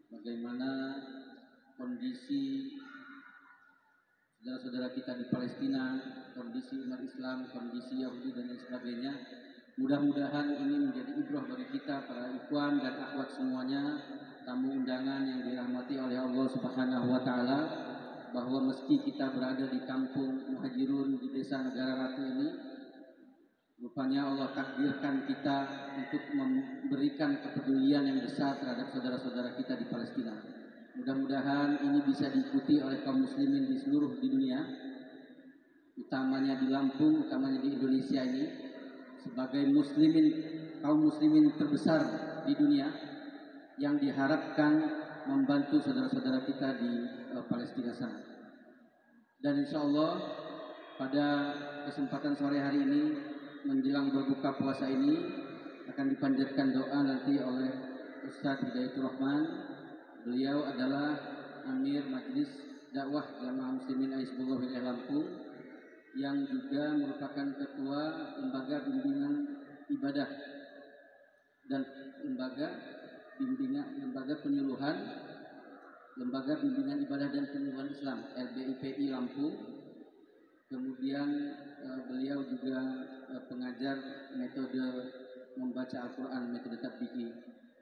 bagaimana kondisi saudara-saudara kita di Palestina, kondisi umat Islam, kondisi Yahudi dan lain sebagainya. Mudah-mudahan ini menjadi ibrah bagi kita para ikhwan dan akhwat semuanya, tamu undangan yang dirahmati oleh Allah Subhanahu wa taala, bahwa meski kita berada di kampung Muhajirun di desa Negara Ratu ini, rupanya Allah takdirkan kita untuk memberikan kepedulian yang besar terhadap saudara-saudara kita di Palestina. Mudah-mudahan ini bisa diikuti oleh kaum muslimin di seluruh dunia, utamanya di Lampung, utamanya di Indonesia ini, sebagai kaum muslimin terbesar di dunia yang diharapkan membantu saudara-saudara kita di Palestina sana. Dan insya Allah pada kesempatan sore hari ini menjelang berbuka puasa ini akan dipanjatkan doa nanti oleh Ustaz Hidayatul Rahman. Beliau adalah Amir Majelis Dakwah Jamaah Muslimin Hizbullah Wilayah Lampung, yang juga merupakan ketua lembaga bimbingan ibadah dan lembaga bimbingan ibadah dan penyuluhan Islam LBIPI Lampung. Kemudian beliau juga pengajar metode membaca Al-Quran, metode tatbiki.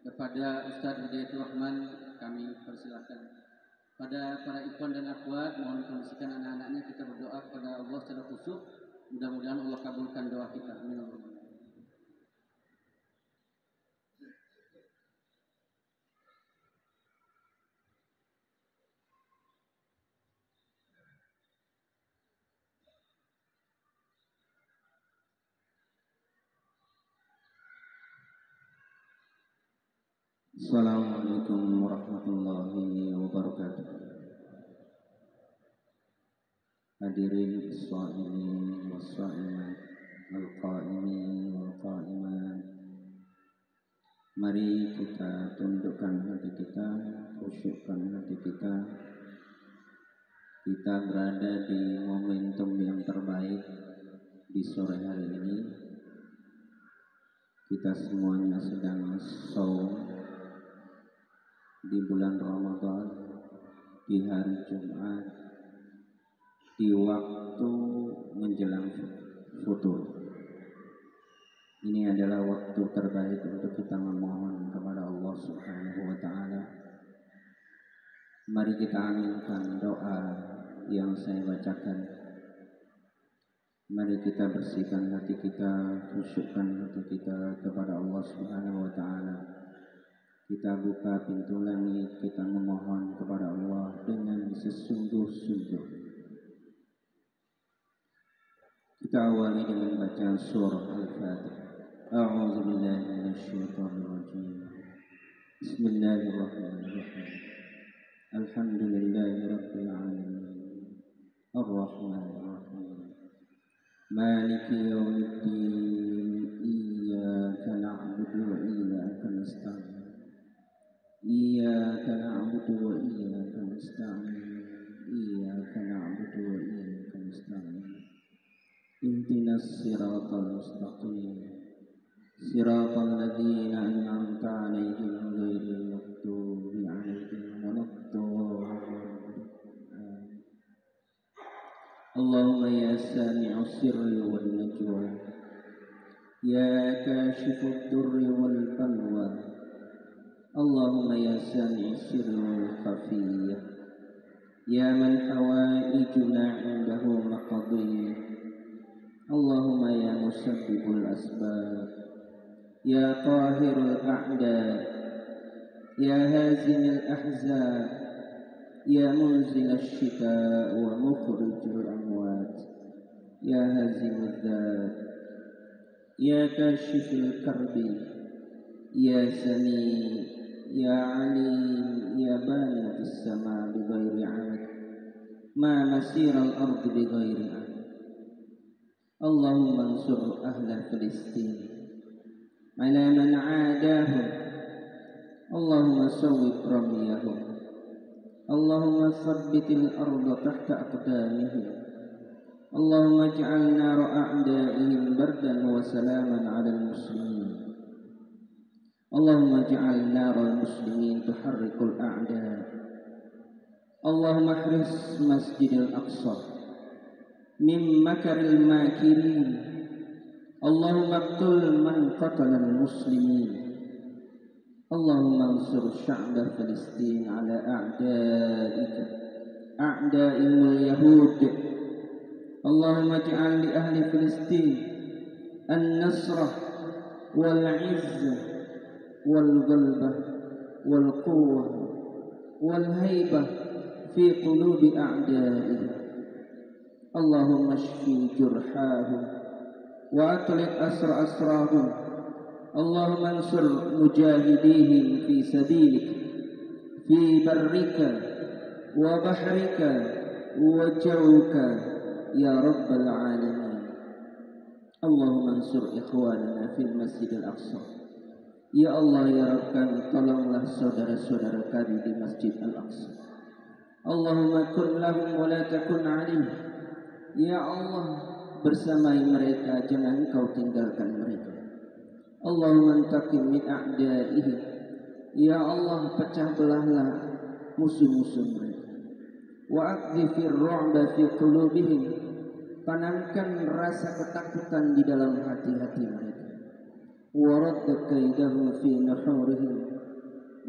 Kepada Ustaz Hidayatul Rahman kami persilakan. Pada para ikhwan dan akhwat, mohon kondisikan anak-anaknya, kita berdoa kepada Allah secara khusyuk. Mudah-mudahan Allah kabulkan doa kita. Amin. Assalamualaikum warahmatullahi wabarakatuh. Hadirin sha'imin wa sha'imat, al-qa'imin wal qa'imat. Mari kita tundukkan hati kita, khusyukkan hati kita. Kita berada di momentum yang terbaik di sore hari ini. Kita semuanya sedang shaum di bulan Ramadan, di hari Jumat, di waktu menjelang futur. Ini adalah waktu terbaik untuk kita memohon kepada Allah Subhanahu wa taala. Mari kita aminkan doa yang saya bacakan. Mari kita bersihkan hati kita, khusyukkan hati kita kepada Allah Subhanahu wa taala. Kita buka pintu langit, kita memohon kepada Allah dengan sesungguh-sungguh. Kita awali dengan bacaan surah Al-Fatihah. A'udzu billahi minasyaitonir rajim. Bismillahirrahmanirrahim. Alhamdulillahi rabbil alamin. Ar-Rahmanir Rahim. Maliki yaumiddin. Iyyaka na'budu wa iyyaka nasta'in. إياك نعبد وإياك نستعين إياك نعبد وإياك نستعين اهدنا الصراط المستقيم صراط الذين أنعمت عليهم غير المغضوب عليهم ولا الضالين. اللهم يا سامع السر والنجوى يا كاشف الضر والبلوى اللهم يا سامع السر والخفية يا من حوائجنا عنده مقضية اللهم يا مسبب الأسباب يا قاهر الأعداء يا هازم الأحزاب يا منزل الشتاء ومخرج الأموات يا هازم الذات يا كاشف الكرب يا سميع يا عليم يا باني السماء بغير عمد ما مسير الأرض بغير عمد اللهم انصر أهل فلسطين على من عاداهم اللهم صوب رميهم اللهم ثبت الأرض تحت أقدامهم اللهم اجعل نار أعدائهم بردا وسلاما على المسلمين اللهم اجعل نار المسلمين تحرك الأعداء اللهم احرس مسجد الأقصى من مكر الماكرين اللهم اقتل من قتل المسلمين اللهم انصر شعب فلسطين على أعدائك أعدائهم اليهود اللهم اجعل لأهل فلسطين النصر والعزة والغلبة والقوة والهيبة في قلوب أعدائهم اللهم اشفي جرحاهم وأطلق أسراهم اللهم انصر مجاهديهم في سبيلك في برك وبحرك وجوك يا رب العالمين اللهم انصر إخواننا في المسجد الأقصى ya Allah ya Rabb kami tolonglah saudara-saudara kami di Masjid Al-Aqsa Allahumma kun lahum wa la takun alaihim ya Allah bersamai mereka jangan kau tinggalkan mereka Allahumma antaqim min a'daihim ya Allah pecah belahlah musuh-musuh mereka wa aqdhifir ru'ba fi qulubihim tanamkan rasa ketakutan di dalam hati-hati mereka wa radd kaidahum fi nuhurihim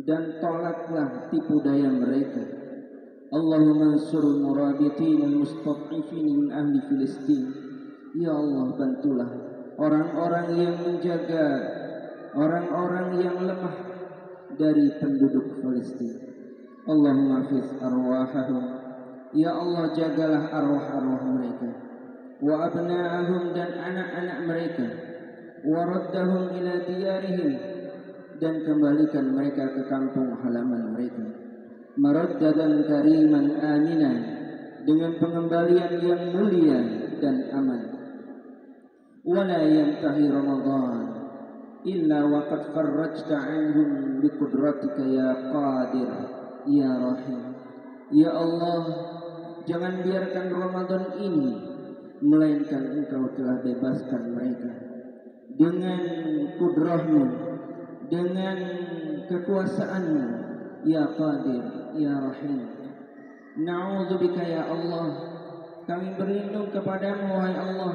dan tolaklah tipu daya mereka Allahumma ansur murabitin al-mustad'ifin min ahli Filistin ya Allah bantulah orang-orang yang menjaga orang-orang yang lemah dari penduduk Filistin Allahumma hafiz arwahahum ya Allah jagalah arwah-arwah mereka wa abna'ahum dan anak-anak mereka wa raddahum ila diyarihim dan kembalikan mereka ke kampung halaman mereka maraddadan kariman amina dengan pengembalian yang mulia dan aman wala yantahi Ramadan illa waqad farrajta anhum biqudratika ya qadir ya rahim ya Allah jangan biarkan Ramadan ini melainkan engkau telah bebaskan mereka dengan kudrahmu dengan kekuasaanmu ya qadir ya rahim na'udzubika ya Allah kami berlindung kepadamu wahai Allah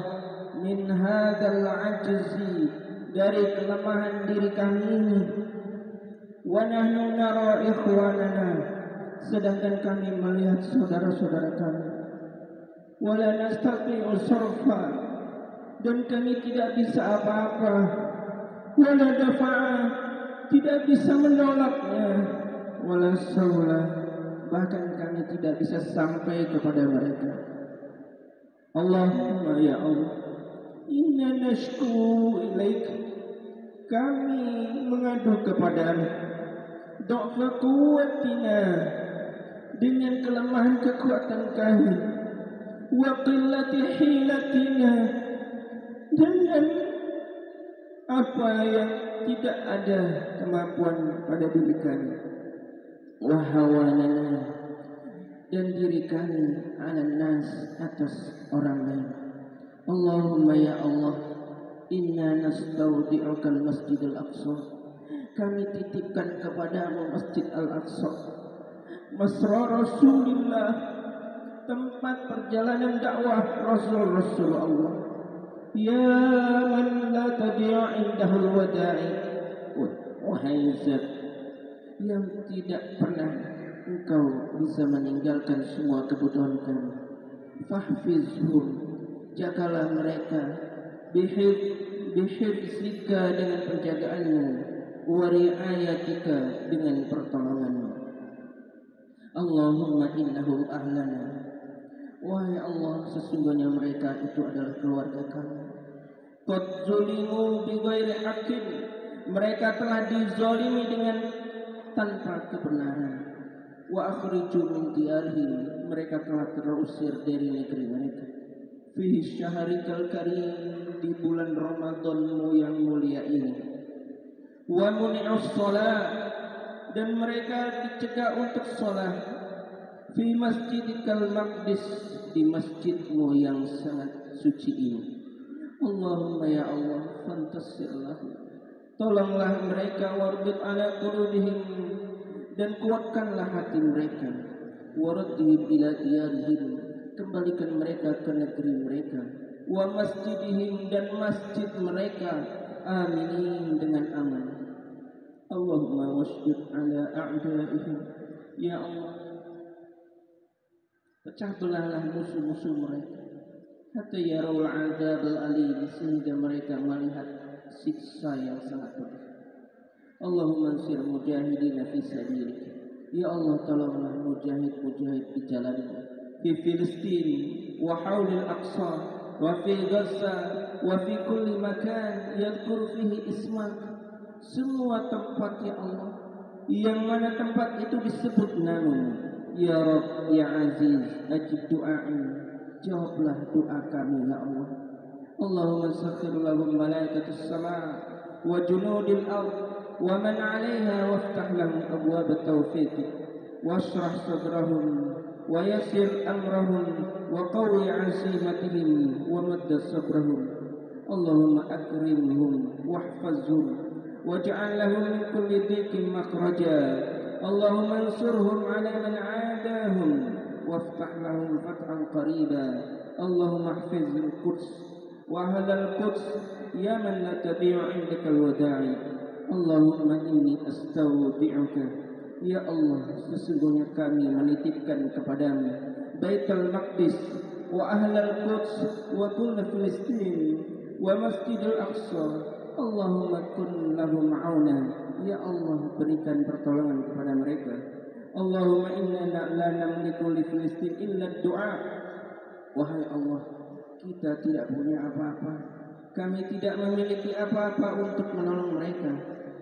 min hadzal ajzi dari kelemahan diri kami ini wa nahnu nara ikhwanana sedangkan kami melihat saudara-saudara kami wala nastati'u sarfa dan kami tidak bisa apa-apa wala dafa'a tidak bisa menolaknya wala saula bahkan kami tidak bisa sampai kepada mereka Allahumma ya Allah inna nashku ilaik kami mengadu kepadamu dha'fa quwwatina dengan kelemahan kekuatan kami wa qillati hilatina dengan apa yang tidak ada kemampuan pada diri kami wa hawanana dan diri kami ala nas atas orang lain Allahumma ya Allah inna nastaudi'uka al-masjid al-aqsa kami titipkan kepadamu Masjid Al-Aqsa Masra Rasulillah tempat perjalanan dakwah Rasul Allah Ya man la tadi'u indahul wada'i. Wahai zat yang tidak pernah engkau bisa meninggalkan semua kebutuhan kami. Fahfizhum, jagalah mereka. Bihifzika dengan penjagaanmu. Wa ri'ayatika dengan pertolonganmu. Allahumma innahum ahlana. Wahai Allah, sesungguhnya mereka itu adalah keluarga kami. Qad zulimu bighairi haqqin. Mereka telah dizalimi dengan tanpa kebenaran. Wa akhriju min diyarihim. Mereka telah terusir dari negeri mereka. Fi syahrikal karim, di bulan Ramadanmu yang mulia ini. Wa muni'us shalah, dan mereka dicegah untuk salat. Fi masjidikal maqdis, di masjidmu yang sangat suci ini. Allahumma ya Allah, fantasirlah, tolonglah mereka. Warbit ala qulubihim, dan kuatkanlah hati mereka. Waraddihim ila diyarihim, kembalikan mereka ke negeri mereka. Wa masjidihim, dan masjid mereka. Aminin, dengan aman. Allahumma wasjud ala a'daihim, ya Allah, pecah belahlah musuh-musuh mereka. Hatta yarawul adzabal alim, sehingga mereka melihat siksa yang sangat pedih. Allahumma ansir mujahidina fi sabilik, ya Allah, tolonglah mujahid-mujahid di jalanmu. Fi Filistin wa haulil aqsa wa fi Gaza wa fi kulli makan yadhkur fihi ismak. Semua tempat ya Allah, yang mana tempat itu disebut namamu. Ya Rabb, ya Aziz, ajib du'a'i, jawablah doa kami ya Allah. Allahumma sakhir lahum malaikatus sama' wa junudil ard wa man 'alayha, waftah lahum abwab at-tawfiq washrah sadrahum wa yassir amrahum wa qawwi 'azimatihim wa madda sabrahum. Allahumma akrimhum wahfazhum waj'al lahum min kulli dhiqin makhraja. Allahumma ansurhum ala man 'adahum waftah lahum fathan qariba. Allahumma ihfiz al-Quds wa ahlal Quds ya man la tabi'u 'indaka al-wada'i. Allahumma inni astaudi'uka, ya Allah, sesungguhnya kami menitipkan kepadamu Baitul Maqdis wa ahlal Quds wa kull Filistin wa Masjidil Aqsa. Allahumma kun lahum 'auna, ya Allah, berikan pertolongan kepada mereka. Allahumma inna la namliku li Filistin illa du'a. Wahai Allah, kita tidak punya apa-apa, kami tidak memiliki apa-apa untuk menolong mereka.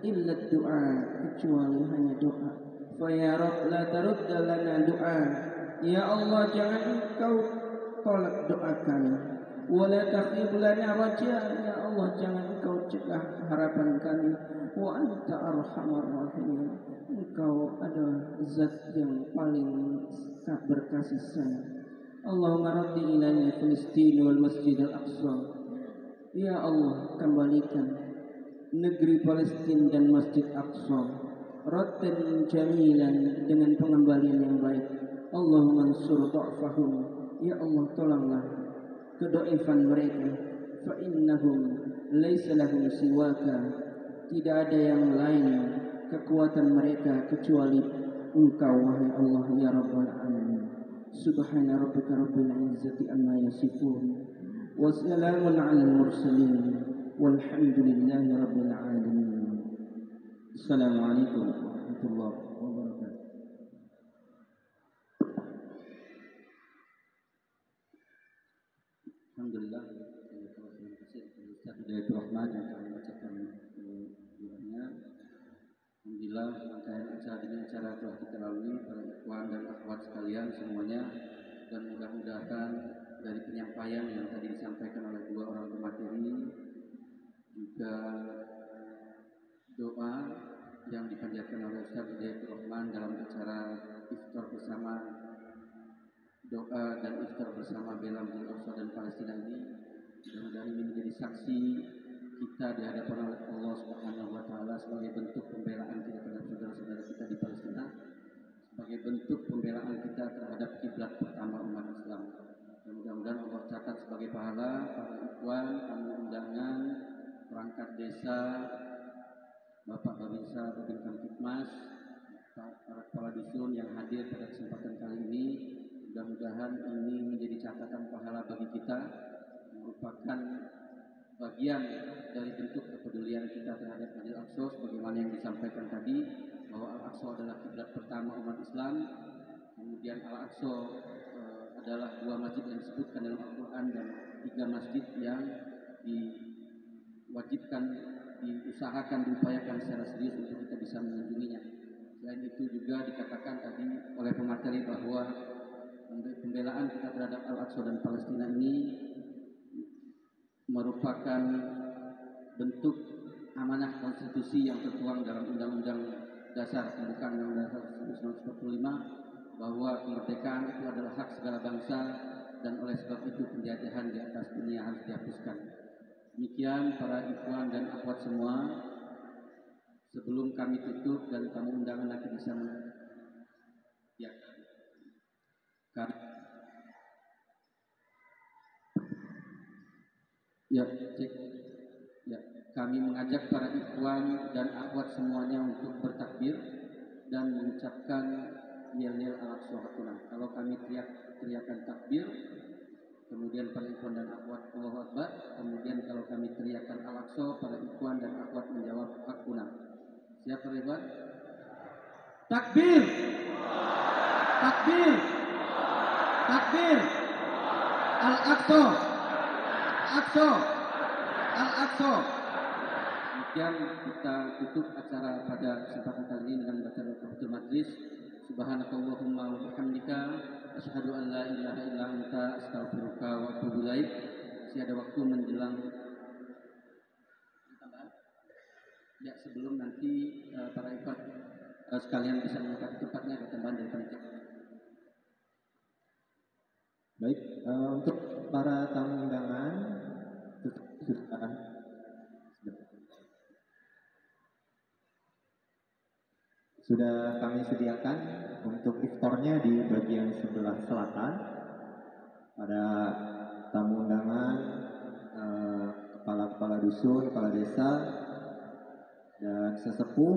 Illa du'a, kecuali hanya doa. Fa ya Rabb la tarudda lana du'a, ya Allah, jangan engkau tolak doa kami. Wa la takhib lana raja, ya Allah, jangan engkau cegah harapan kami. Wa anta arhamar rahimin, engkau adalah zat yang paling berkasih sayang. Allahumma raddi ilayna Filistin wal Masjidil Aqsa, ya Allah, kembalikan negeri Palestina dan Masjid Aqsa raddan jamilan, dengan pengembalian yang baik. Allahumma ansur dha'fahum, ya Allah, tolonglah kedoifan mereka. Fa innahum laysa lahum siwaka, tidak ada yang lain kekuatan mereka kecuali Engkau, wahai Allah, ya Rabbal Alamin. Subhana rabbika rabbil izzati amma yasifun wa salamun 'alal mursalin walhamdulillahi rabbil alamin. Assalamualaikum warahmatullahi wabarakatuh. Alhamdulillah, Ustaz Hidayat Rahman yang telah membacakan doanya. Alhamdulillah, rangkaian acara ini telah kita lalui para ikhwan dan akhwat sekalian semuanya, dan mudah-mudahan dari penyampaian yang tadi disampaikan oleh dua orang pemateri, juga doa yang dipanjatkan oleh Ustaz Hidayat Rahman dalam acara iftar bersama, doa dan iftar bersama bela Masjid Aqsa dan Palestina ini, mudah-mudahan ini menjadi saksi kita di hadapan Allah Subhanahu wa taala sebagai bentuk pembelaan kita terhadap saudara-saudara kita di Palestina, sebagai bentuk pembelaan kita terhadap kiblat pertama umat Islam. Dan mudah-mudahan Allah catat sebagai pahala para ikhwan, tamu undangan, perangkat desa, Bapak Babinsa, Babin Kamtipmas, para kepala dusun yang hadir pada kesempatan kali ini. Mudah-mudahan ini menjadi catatan pahala bagi kita, merupakan bagian dari bentuk kepedulian kita terhadap Masjid Al-Aqsa, sebagaimana yang disampaikan tadi bahwa Al-Aqsa adalah kiblat pertama umat Islam. Kemudian Al-Aqsa adalah 2 masjid yang disebutkan dalam Al-Quran dan 3 masjid yang diwajibkan, diusahakan, diupayakan secara serius untuk kita bisa mengunjunginya. Selain itu juga dikatakan tadi oleh pemateri bahwa pembelaan kita terhadap Al-Aqsa dan Palestina ini merupakan bentuk amanah konstitusi yang tertuang dalam Undang-Undang Dasar Pembukaan Undang-Undang 1945 bahwa kemerdekaan itu adalah hak segala bangsa dan oleh sebab itu penjajahan di atas dunia harus dihapuskan. Demikian para ikhwan dan akhwat semua, sebelum kami tutup dan tamu undangan nanti bisa kami mengajak para ikhwan dan akhwat semuanya untuk bertakbir dan mengucapkan yel-yel Al-Aqsa Hakuna. Kalau kami teriakan takbir, kemudian para ikhwan dan akhwat Allahu Akbar, kemudian kalau kami teriakan Al-Aqsa, para ikhwan dan akhwat menjawab Hakuna. Siap para ikhwan? Takbir! Takbir! Takbir! Al-Aqsa! Al-Aqsa! Al-Aqsa! Demikian kita tutup acara pada kesempatan kali ini dengan baca Tahiyatul Majlis. Subhanakallahumma wa bihamdika asyhadu an la ilaha illa anta astaghfiruka wa atubu ilaik. Masih ada waktu menjelang ya, sebelum nanti para ikhwan sekalian bisa menempati tempatnya, ada tambahan dari panitia. Baik, untuk para tamu undangan sudah kami sediakan untuk iftarnya di bagian sebelah selatan. Ada tamu undangan, kepala-kepala dusun, kepala desa, dan sesepuh,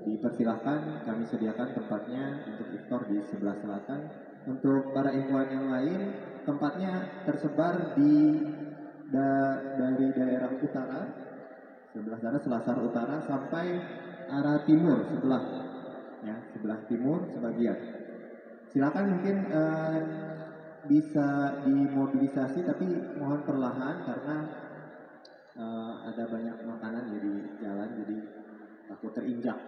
dipersilahkan kami sediakan tempatnya untuk iftar di sebelah selatan. Untuk para ikhwan yang lain, tempatnya tersebar dari daerah utara, sebelah sana Selasar Utara sampai arah timur sebelah, ya, sebelah timur sebagian. Silakan mungkin bisa dimobilisasi, tapi mohon perlahan karena ada banyak makanan di jalan, jadi takut terinjak.